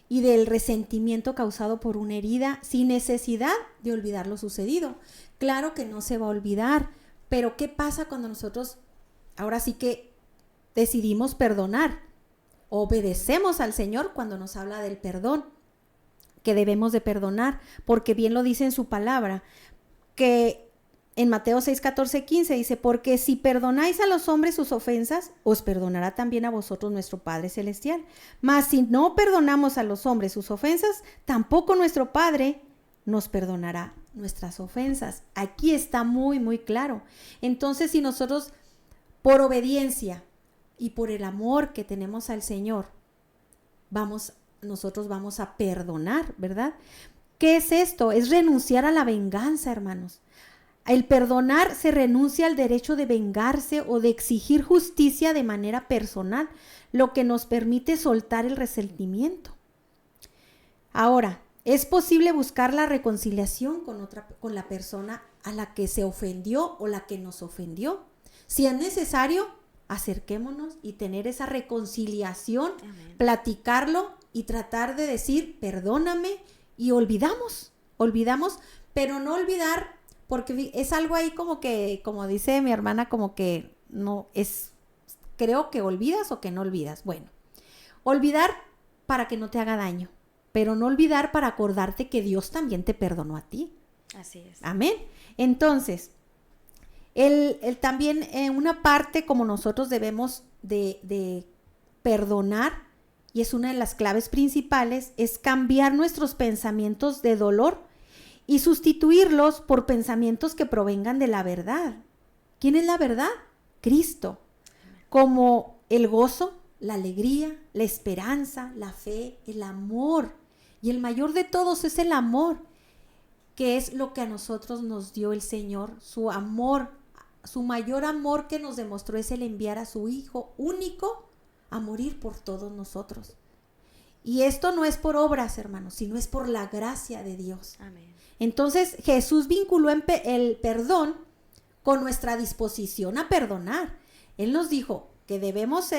y del resentimiento causado por una herida sin necesidad de olvidar lo sucedido. Claro que no se va a olvidar, pero ¿qué pasa cuando nosotros ahora sí que decidimos perdonar? Obedecemos al Señor cuando nos habla del perdón, que debemos de perdonar, porque bien lo dice en su palabra, que en Mateo 6, 14, 15 dice, porque si perdonáis a los hombres sus ofensas, os perdonará también a vosotros nuestro Padre Celestial. Mas si no perdonamos a los hombres sus ofensas, tampoco nuestro Padre nos perdonará nuestras ofensas. Aquí está muy, muy claro. Entonces, si nosotros, por obediencia y por el amor que tenemos al Señor, nosotros vamos a perdonar, ¿verdad? ¿Qué es esto? Es renunciar a la venganza, hermanos. El perdonar se renuncia al derecho de vengarse o de exigir justicia de manera personal, lo que nos permite soltar el resentimiento. Ahora, es posible buscar la reconciliación con la persona a la que se ofendió o la que nos ofendió. Si es necesario, acerquémonos y tener esa reconciliación, amén, platicarlo y tratar de decir, perdóname, y olvidamos, pero no olvidar, porque es algo ahí como que, como dice mi hermana, como que no es, creo que olvidas o que no olvidas. Bueno, olvidar para que no te haga daño, pero no olvidar para acordarte que Dios también te perdonó a ti. Así es. Amén. Entonces, también una parte como nosotros debemos de perdonar, y es una de las claves principales, es cambiar nuestros pensamientos de dolor y sustituirlos por pensamientos que provengan de la verdad. ¿Quién es la verdad? Cristo. Como el gozo, la alegría, la esperanza, la fe, el amor. Y el mayor de todos es el amor, que es lo que a nosotros nos dio el Señor. Su amor, su mayor amor que nos demostró es el enviar a su Hijo único a morir por todos nosotros. Y esto no es por obras, hermanos, sino es por la gracia de Dios. Amén. Entonces Jesús vinculó el perdón con nuestra disposición a perdonar. Él nos dijo que debemos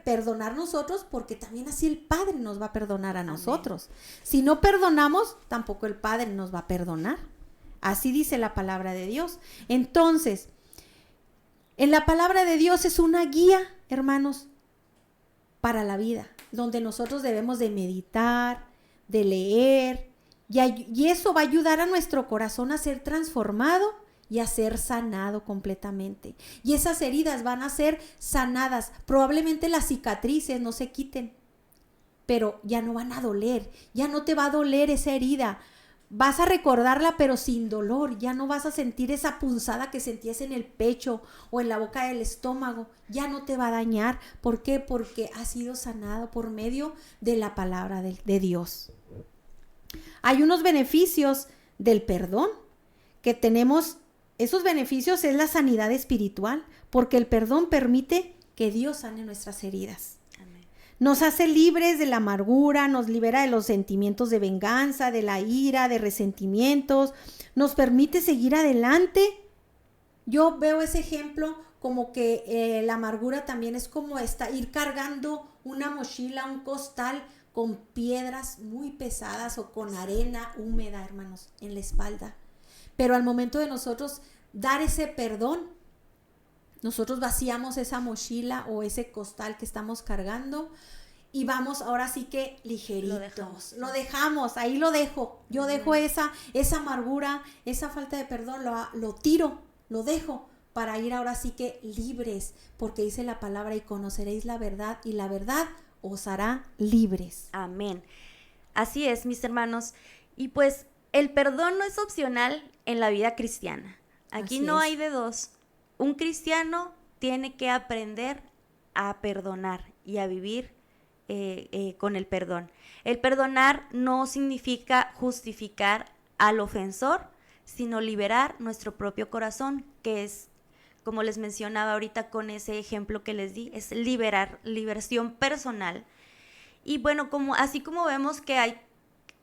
perdonar nosotros, porque también así el Padre nos va a perdonar a nosotros. Amén. Si no perdonamos, tampoco el Padre nos va a perdonar. Así dice la palabra de Dios. Entonces, en la palabra de Dios es una guía, hermanos, para la vida, donde nosotros debemos de meditar, de leer, y eso va a ayudar a nuestro corazón a ser transformado y a ser sanado completamente. Y esas heridas van a ser sanadas. Probablemente las cicatrices no se quiten, pero ya no van a doler, ya no te va a doler esa herida. Vas a recordarla, pero sin dolor. Ya no vas a sentir esa punzada que sentías en el pecho o en la boca del estómago. Ya no te va a dañar. ¿Por qué? Porque has sido sanado por medio de la palabra de Dios. Hay unos beneficios del perdón que tenemos. Esos beneficios es la sanidad espiritual, porque el perdón permite que Dios sane nuestras heridas. Nos hace libres de la amargura, nos libera de los sentimientos de venganza, de la ira, de resentimientos, nos permite seguir adelante. Yo veo ese ejemplo como que la amargura también es como ir cargando una mochila, un costal con piedras muy pesadas o con arena húmeda, hermanos, en la espalda. Pero al momento de nosotros dar ese perdón, nosotros vaciamos esa mochila o ese costal que estamos cargando y vamos ahora sí que ligeritos. Lo dejamos, ahí lo dejo. Yo dejo esa amargura, esa falta de perdón, lo tiro, lo dejo para ir ahora sí que libres, porque dice la palabra, y conoceréis la verdad, y la verdad os hará libres. Amén. Así es, mis hermanos. Y pues el perdón no es opcional en la vida cristiana. Aquí no hay de dos. Un cristiano tiene que aprender a perdonar y a vivir con el perdón. El perdonar no significa justificar al ofensor, sino liberar nuestro propio corazón, que es, como les mencionaba ahorita con ese ejemplo que les di, es liberación personal. Y bueno, así como vemos que hay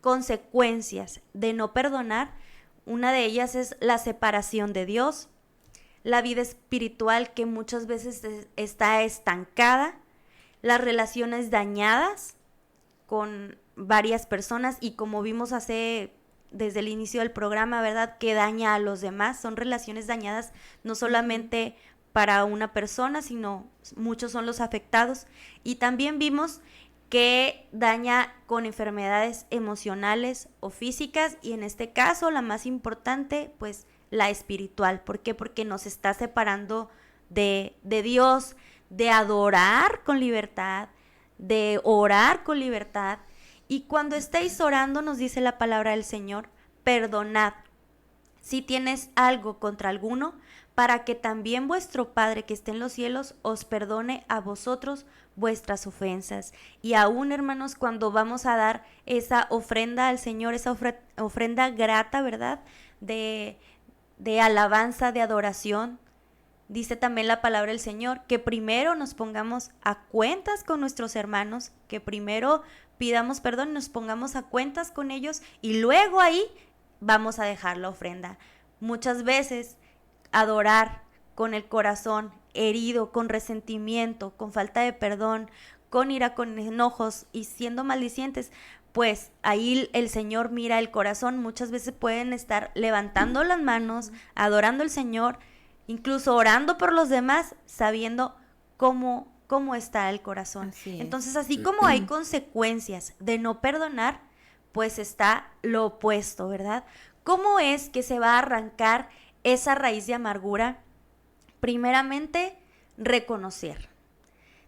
consecuencias de no perdonar, una de ellas es la separación de Dios, la vida espiritual que muchas veces está estancada, las relaciones dañadas con varias personas, y como vimos desde el inicio del programa, ¿verdad?, que daña a los demás. Son relaciones dañadas no solamente para una persona, sino muchos son los afectados. Y también vimos que daña con enfermedades emocionales o físicas, y en este caso la más importante, pues la espiritual. ¿Por qué? Porque nos está separando de Dios, de adorar con libertad, de orar con libertad. Y cuando estéis orando, nos dice la palabra del Señor, perdonad si tienes algo contra alguno, para que también vuestro Padre que esté en los cielos os perdone a vosotros vuestras ofensas. Y aún, hermanos, cuando vamos a dar esa ofrenda al Señor, esa ofrenda grata, ¿verdad? De alabanza, de adoración, dice también la palabra del Señor, que primero nos pongamos a cuentas con nuestros hermanos, que primero pidamos perdón y nos pongamos a cuentas con ellos, y luego ahí vamos a dejar la ofrenda. Muchas veces adorar con el corazón herido, con resentimiento, con falta de perdón, con ira, con enojos y siendo maldicientes, pues ahí el Señor mira el corazón. Muchas veces pueden estar levantando las manos, adorando al Señor, incluso orando por los demás, sabiendo cómo está el corazón. Entonces, así como hay consecuencias de no perdonar, pues está lo opuesto, ¿verdad? ¿Cómo es que se va a arrancar esa raíz de amargura? Primeramente, reconocer.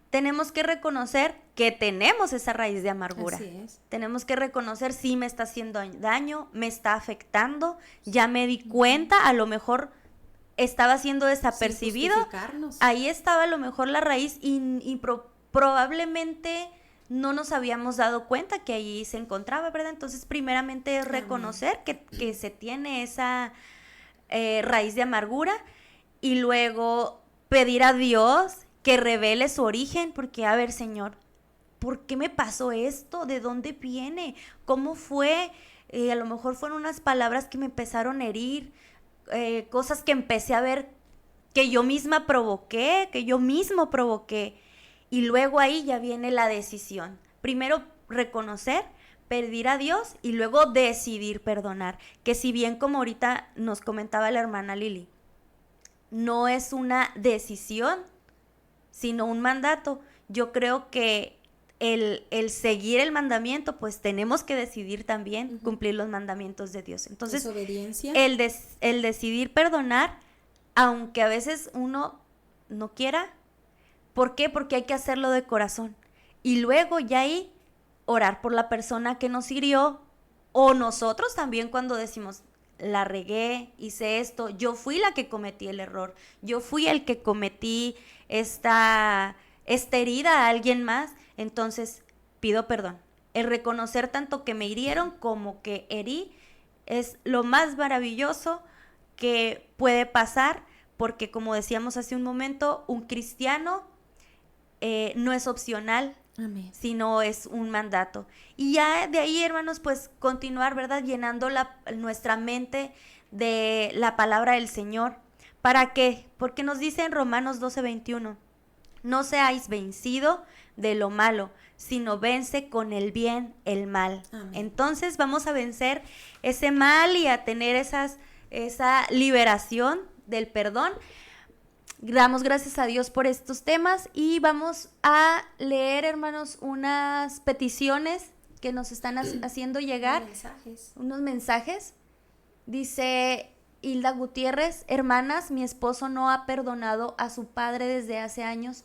Tenemos que reconocer que tenemos esa raíz de amargura. Así es. Tenemos que reconocer si me está haciendo daño, me está afectando, ya me di cuenta, a lo mejor estaba siendo desapercibido. Ahí estaba a lo mejor la raíz y probablemente no nos habíamos dado cuenta que ahí se encontraba, ¿verdad? Entonces, primeramente es reconocer que se tiene esa raíz de amargura, y luego pedir a Dios que revele su origen, porque, a ver, Señor, ¿por qué me pasó esto? ¿De dónde viene? ¿Cómo fue? A lo mejor fueron unas palabras que me empezaron a herir, cosas que empecé a ver que yo misma provoqué, que yo mismo provoqué. Y luego ahí ya viene la decisión. Primero reconocer, pedir a Dios y luego decidir perdonar. Que si bien, como ahorita nos comentaba la hermana Lili, no es una decisión, sino un mandato. Yo creo que el seguir el mandamiento, pues tenemos que decidir también cumplir los mandamientos de Dios. Entonces, obediencia. El decidir perdonar, aunque a veces uno no quiera. ¿Por qué? Porque hay que hacerlo de corazón. Y luego ya ahí orar por la persona que nos hirió, o nosotros también cuando decimos, la regué, hice esto, yo fui la que cometí el error, yo fui el que cometí esta herida a alguien más, entonces pido perdón. El reconocer tanto que me hirieron como que herí es lo más maravilloso que puede pasar, porque como decíamos hace un momento, un cristiano no es opcional, Amén, sino es un mandato. Y ya de ahí, hermanos, pues continuar, ¿verdad? Llenando nuestra mente de la palabra del Señor. ¿Para qué? Porque nos dice en Romanos 12:21, no seáis vencido de lo malo, sino vence con el bien el mal. Amén. Entonces vamos a vencer ese mal y a tener esa liberación del perdón. Damos gracias a Dios por estos temas y vamos a leer, hermanos, unas peticiones que nos están haciendo llegar. Unos mensajes. Dice Hilda Gutiérrez: hermanas, mi esposo no ha perdonado a su padre desde hace años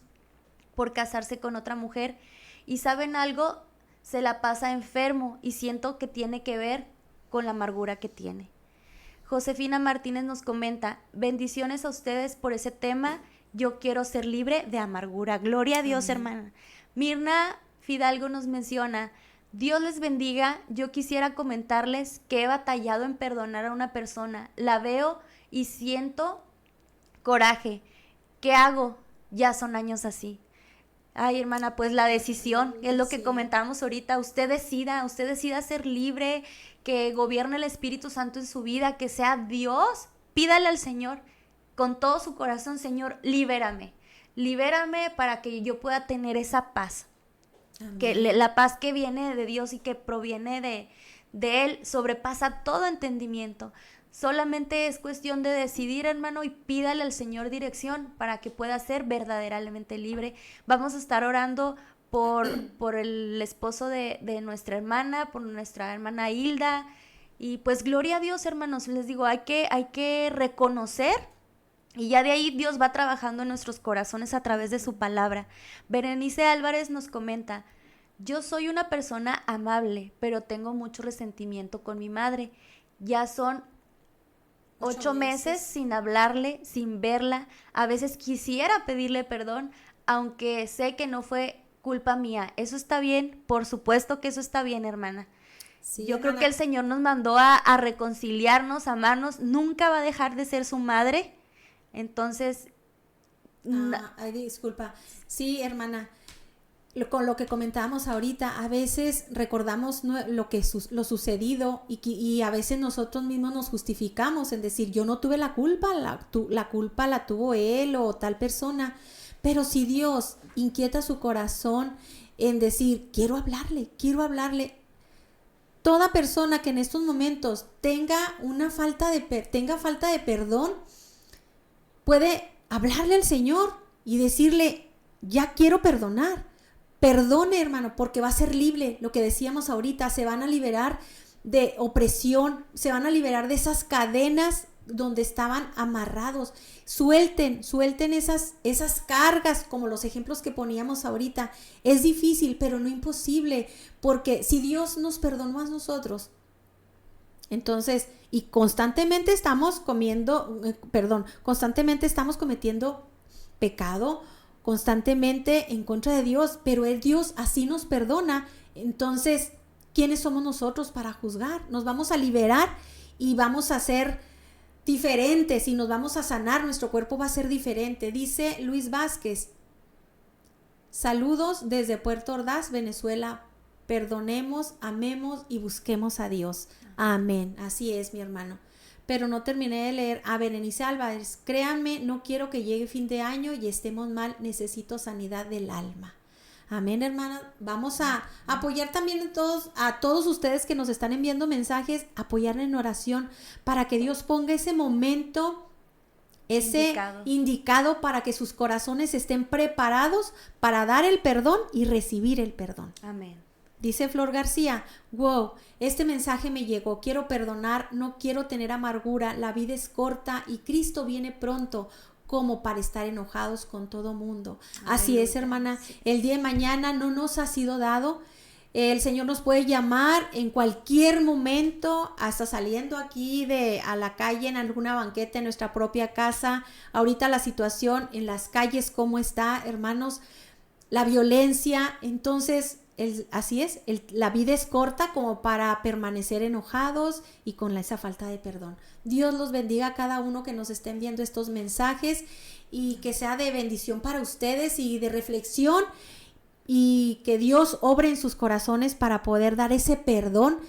por casarse con otra mujer, y ¿saben algo? Se la pasa enfermo y siento que tiene que ver con la amargura que tiene. Josefina Martínez nos comenta: bendiciones a ustedes por ese tema, yo quiero ser libre de amargura. Gloria a Dios, hermana. Mirna Fidalgo nos menciona: Dios les bendiga, yo quisiera comentarles que he batallado en perdonar a una persona, la veo y siento coraje. ¿Qué hago? Ya son años así. Ay, hermana, pues la decisión es lo que comentábamos ahorita. Usted decida ser libre, que gobierne el Espíritu Santo en su vida, que sea Dios. Pídale al Señor con todo su corazón: Señor, libérame para que yo pueda tener esa paz. Amén. Que la paz que viene de Dios y que proviene de Él sobrepasa todo entendimiento. Solamente es cuestión de decidir, hermano, y pídale al Señor dirección para que pueda ser verdaderamente libre. Vamos a estar orando por el esposo de nuestra hermana, por nuestra hermana Hilda, Y pues gloria a Dios, hermanos, les digo, hay que reconocer, y ya de ahí Dios va trabajando en nuestros corazones a través de su palabra. Berenice Álvarez nos comenta: yo soy una persona amable, pero tengo mucho resentimiento con mi madre. Ya son 8 meses sin hablarle, sin verla. A veces quisiera pedirle perdón, aunque sé que no fue culpa mía. ¿Eso está bien? Por supuesto que eso está bien, hermana. Sí, Yo hermana, creo que el Señor nos mandó a reconciliarnos, a amarnos. Nunca va a dejar de ser su madre. Entonces... ay, disculpa. Sí, hermana, con lo que comentábamos ahorita, a veces recordamos lo sucedido y a veces nosotros mismos nos justificamos en decir, yo no tuve la culpa, la culpa la tuvo él o tal persona. Pero si Dios inquieta su corazón en decir, quiero hablarle, toda persona que en estos momentos tenga falta de perdón, puede hablarle al Señor y decirle, ya quiero perdonar. Perdone, hermano, porque va a ser libre. Lo que decíamos ahorita, se van a liberar de opresión, se van a liberar de esas cadenas donde estaban amarrados. Suelten esas cargas, como los ejemplos que poníamos ahorita. Es difícil, pero no imposible, porque si Dios nos perdonó a nosotros, entonces, y constantemente estamos cometiendo pecado, constantemente en contra de Dios, pero Dios así nos perdona. Entonces, ¿quiénes somos nosotros para juzgar? Nos vamos a liberar y vamos a ser diferentes y nos vamos a sanar, nuestro cuerpo va a ser diferente. Dice Luis Vázquez: saludos desde Puerto Ordaz, Venezuela. Perdonemos, amemos y busquemos a Dios. Amén. Así es, mi hermano. Pero no terminé de leer a Berenice Álvarez. Créanme, no quiero que llegue fin de año y estemos mal. Necesito sanidad del alma. Amén, hermana. Vamos a apoyar también a todos ustedes que nos están enviando mensajes, apoyar en oración para que Dios ponga ese momento indicado para que sus corazones estén preparados para dar el perdón y recibir el perdón. Amén. Dice Flor García: wow, este mensaje me llegó, quiero perdonar, no quiero tener amargura, la vida es corta y Cristo viene pronto como para estar enojados con todo mundo. Amén. Así es, hermana, el día de mañana no nos ha sido dado. El Señor nos puede llamar en cualquier momento, hasta saliendo aquí a la calle, en alguna banqueta, en nuestra propia casa. Ahorita la situación en las calles, ¿cómo está, hermanos? La violencia, entonces... así es, la vida es corta como para permanecer enojados y con esa falta de perdón. Dios los bendiga a cada uno que nos estén viendo estos mensajes y que sea de bendición para ustedes y de reflexión, y que Dios obre en sus corazones para poder dar ese perdón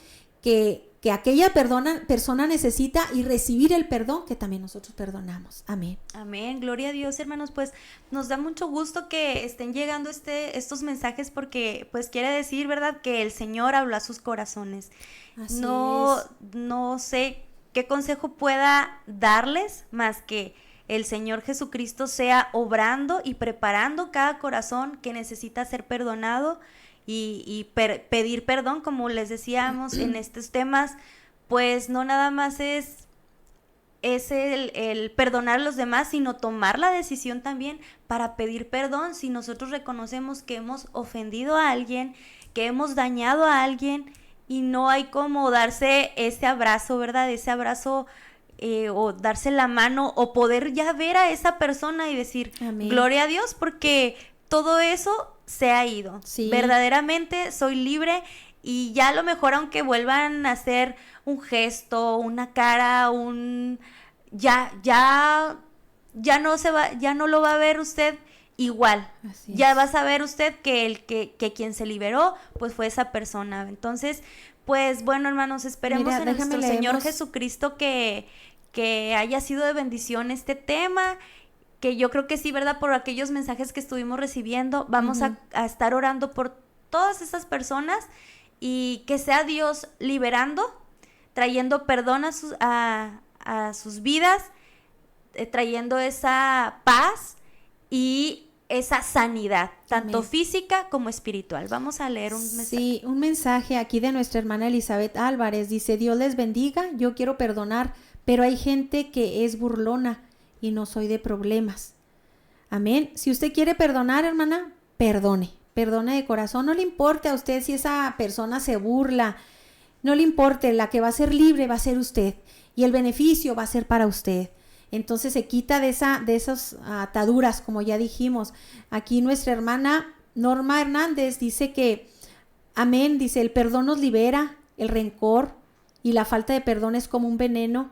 que aquella persona necesita y recibir el perdón que también nosotros perdonamos. Amén. Amén, gloria a Dios, hermanos. Pues nos da mucho gusto que estén llegando estos mensajes, porque pues quiere decir, ¿verdad?, que el Señor habló a sus corazones. Así no es. sé qué consejo pueda darles más que el Señor Jesucristo sea obrando y preparando cada corazón que necesita ser perdonado y pedir perdón, como les decíamos en estos temas. Pues no nada más es el perdonar a los demás, sino tomar la decisión también para pedir perdón si nosotros reconocemos que hemos ofendido a alguien, que hemos dañado a alguien, y no hay como darse ese abrazo, ¿verdad? Ese abrazo o darse la mano o poder ya ver a esa persona y decir, amén, gloria a Dios, porque todo eso se ha ido. Sí. Verdaderamente soy libre, y ya a lo mejor, aunque vuelvan a hacer un gesto, una cara, ya no lo va a ver usted igual. Ya va a saber usted que quien se liberó pues fue esa persona. Entonces, pues bueno, hermanos, esperemos en nuestro Señor Jesucristo que haya sido de bendición este tema, que yo creo que sí, ¿verdad? Por aquellos mensajes que estuvimos recibiendo, vamos a estar orando por todas esas personas, y que sea Dios liberando, trayendo perdón a sus vidas, trayendo esa paz y esa sanidad, tanto Amén. física como espiritual. Vamos a leer un mensaje. Sí, un mensaje aquí de nuestra hermana Elizabeth Álvarez. Dice, Dios les bendiga, yo quiero perdonar, pero hay gente que es burlona y no soy de problemas. Amén. Si usted quiere perdonar, hermana, perdone de corazón. No le importe a usted si esa persona se burla, no le importe, la que va a ser libre va a ser usted y el beneficio va a ser para usted. Entonces se quita de esas ataduras, como ya dijimos. Aquí nuestra hermana Norma Hernández dice que, amén, dice, el perdón nos libera, el rencor y la falta de perdón es como un veneno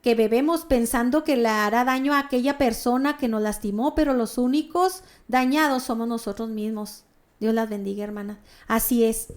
que bebemos pensando que le hará daño a aquella persona que nos lastimó, pero los únicos dañados somos nosotros mismos. Dios las bendiga, hermanas. Así es,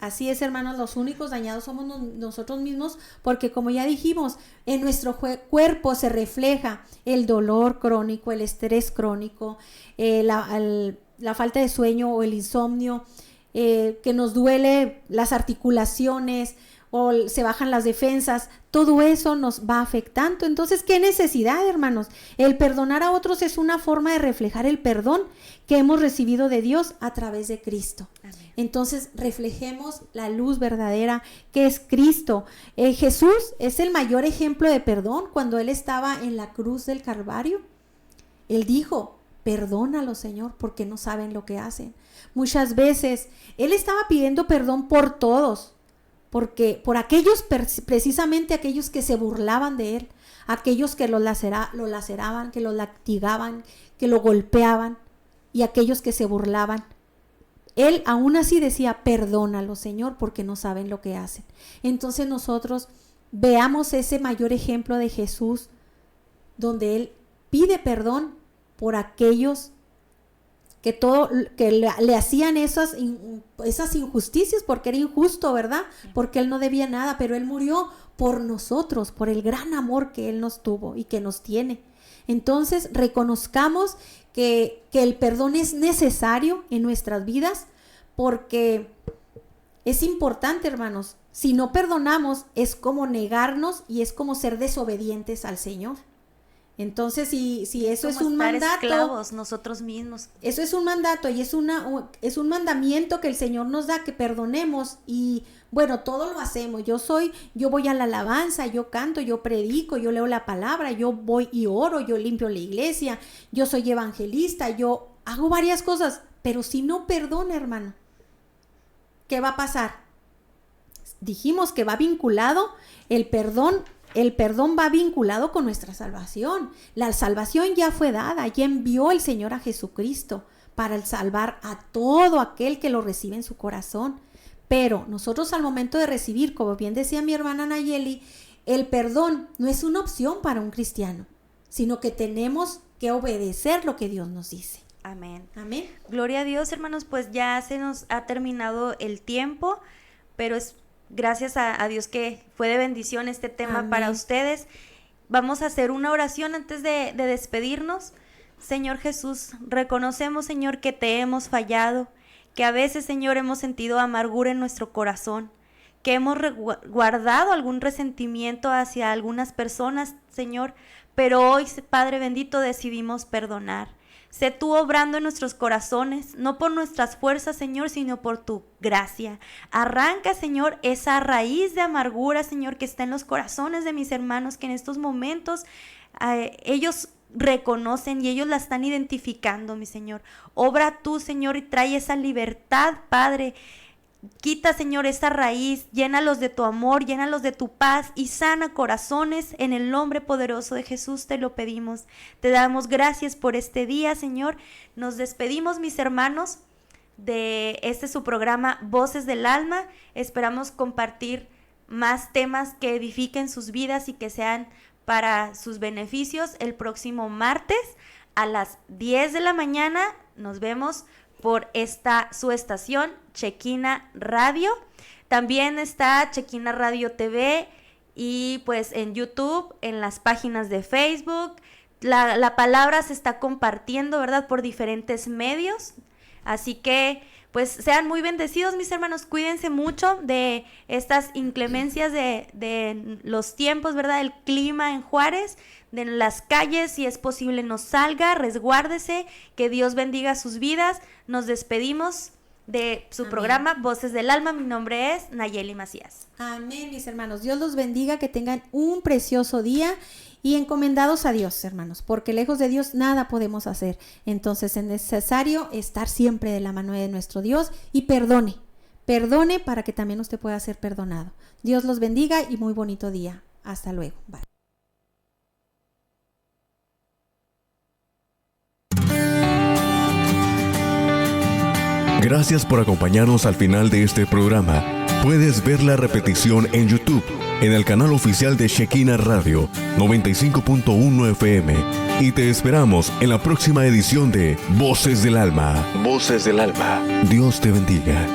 hermanos, los únicos dañados somos nosotros mismos, porque como ya dijimos, en nuestro cuerpo se refleja el dolor crónico, el estrés crónico, la falta de sueño o el insomnio, que nos duele las articulaciones, o se bajan las defensas, todo eso nos va afectando. Entonces, ¿qué necesidad, hermanos? El perdonar a otros es una forma de reflejar el perdón que hemos recibido de Dios a través de Cristo. Amén. Entonces, reflejemos la luz verdadera que es Cristo. Jesús es el mayor ejemplo de perdón. Cuando Él estaba en la cruz del Calvario, Él dijo, perdónalo, Señor, porque no saben lo que hacen. Muchas veces Él estaba pidiendo perdón por todos, porque por aquellos, precisamente aquellos que se burlaban de Él, aquellos que lo laceraban, que lo latigaban, que lo golpeaban, y aquellos que se burlaban. Él aún así decía, perdónalo, Señor, porque no saben lo que hacen. Entonces nosotros veamos ese mayor ejemplo de Jesús, donde Él pide perdón por aquellos que le hacían esas injusticias, porque era injusto, ¿verdad? Porque Él no debía nada, pero Él murió por nosotros, por el gran amor que Él nos tuvo y que nos tiene. Entonces, reconozcamos que el perdón es necesario en nuestras vidas, porque es importante, hermanos. Si no perdonamos, es como negarnos y es como ser desobedientes al Señor. Entonces, si eso es un mandato, esclavos nosotros mismos. Eso es un mandato y es un mandamiento que el Señor nos da, que perdonemos. Y bueno, todo lo hacemos. Yo voy a la alabanza, yo canto, yo predico, yo leo la palabra, yo voy y oro, yo limpio la iglesia, yo soy evangelista, yo hago varias cosas. Pero si no perdona, hermano, ¿qué va a pasar? Dijimos que va vinculado el perdón va vinculado con nuestra salvación. La salvación ya fue dada, ya envió el Señor a Jesucristo para salvar a todo aquel que lo recibe en su corazón. Pero nosotros al momento de recibir, como bien decía mi hermana Nayeli, el perdón no es una opción para un cristiano, sino que tenemos que obedecer lo que Dios nos dice. Amén. Amén. Gloria a Dios, hermanos, pues ya se nos ha terminado el tiempo, pero es gracias a Dios que fue de bendición este tema. Amén. Para ustedes. Vamos a hacer una oración antes de despedirnos. Señor Jesús, reconocemos, Señor, que te hemos fallado, que a veces, Señor, hemos sentido amargura en nuestro corazón, que hemos guardado algún resentimiento hacia algunas personas, Señor, pero hoy, Padre bendito, decidimos perdonar. Sé tú obrando en nuestros corazones, no por nuestras fuerzas, Señor, sino por tu gracia. Arranca, Señor, esa raíz de amargura, Señor, que está en los corazones de mis hermanos, que en estos momentos ellos reconocen y ellos la están identificando, mi Señor. Obra tú, Señor, y trae esa libertad, Padre. Quita, Señor, esa raíz, llénalos de tu amor, llénalos de tu paz y sana corazones. En el nombre poderoso de Jesús te lo pedimos. Te damos gracias por este día, Señor. Nos despedimos, mis hermanos, de su programa Voces del Alma. Esperamos compartir más temas que edifiquen sus vidas y que sean para sus beneficios el próximo martes a las 10 de la mañana. Nos vemos por su estación Chequina Radio. También está Chequina Radio TV y pues en YouTube, en las páginas de Facebook. La palabra se está compartiendo, ¿verdad?, por diferentes medios. Así que pues sean muy bendecidos, mis hermanos. Cuídense mucho de estas inclemencias de los tiempos, ¿verdad? El clima en Juárez, de las calles, si es posible no salga, resguárdese, que Dios bendiga sus vidas. Nos despedimos de su programa Voces del Alma. Mi nombre es Nayeli Macías. Amén, mis hermanos. Dios los bendiga, que tengan un precioso día y encomendados a Dios, hermanos, porque lejos de Dios nada podemos hacer. Entonces es necesario estar siempre de la mano de nuestro Dios y perdone para que también usted pueda ser perdonado. Dios los bendiga y muy bonito día. Hasta luego. Bye. Gracias por acompañarnos al final de este programa. Puedes ver la repetición en YouTube, en el canal oficial de Shekinah Radio 95.1 FM. Y te esperamos en la próxima edición de Voces del Alma. Voces del Alma. Dios te bendiga.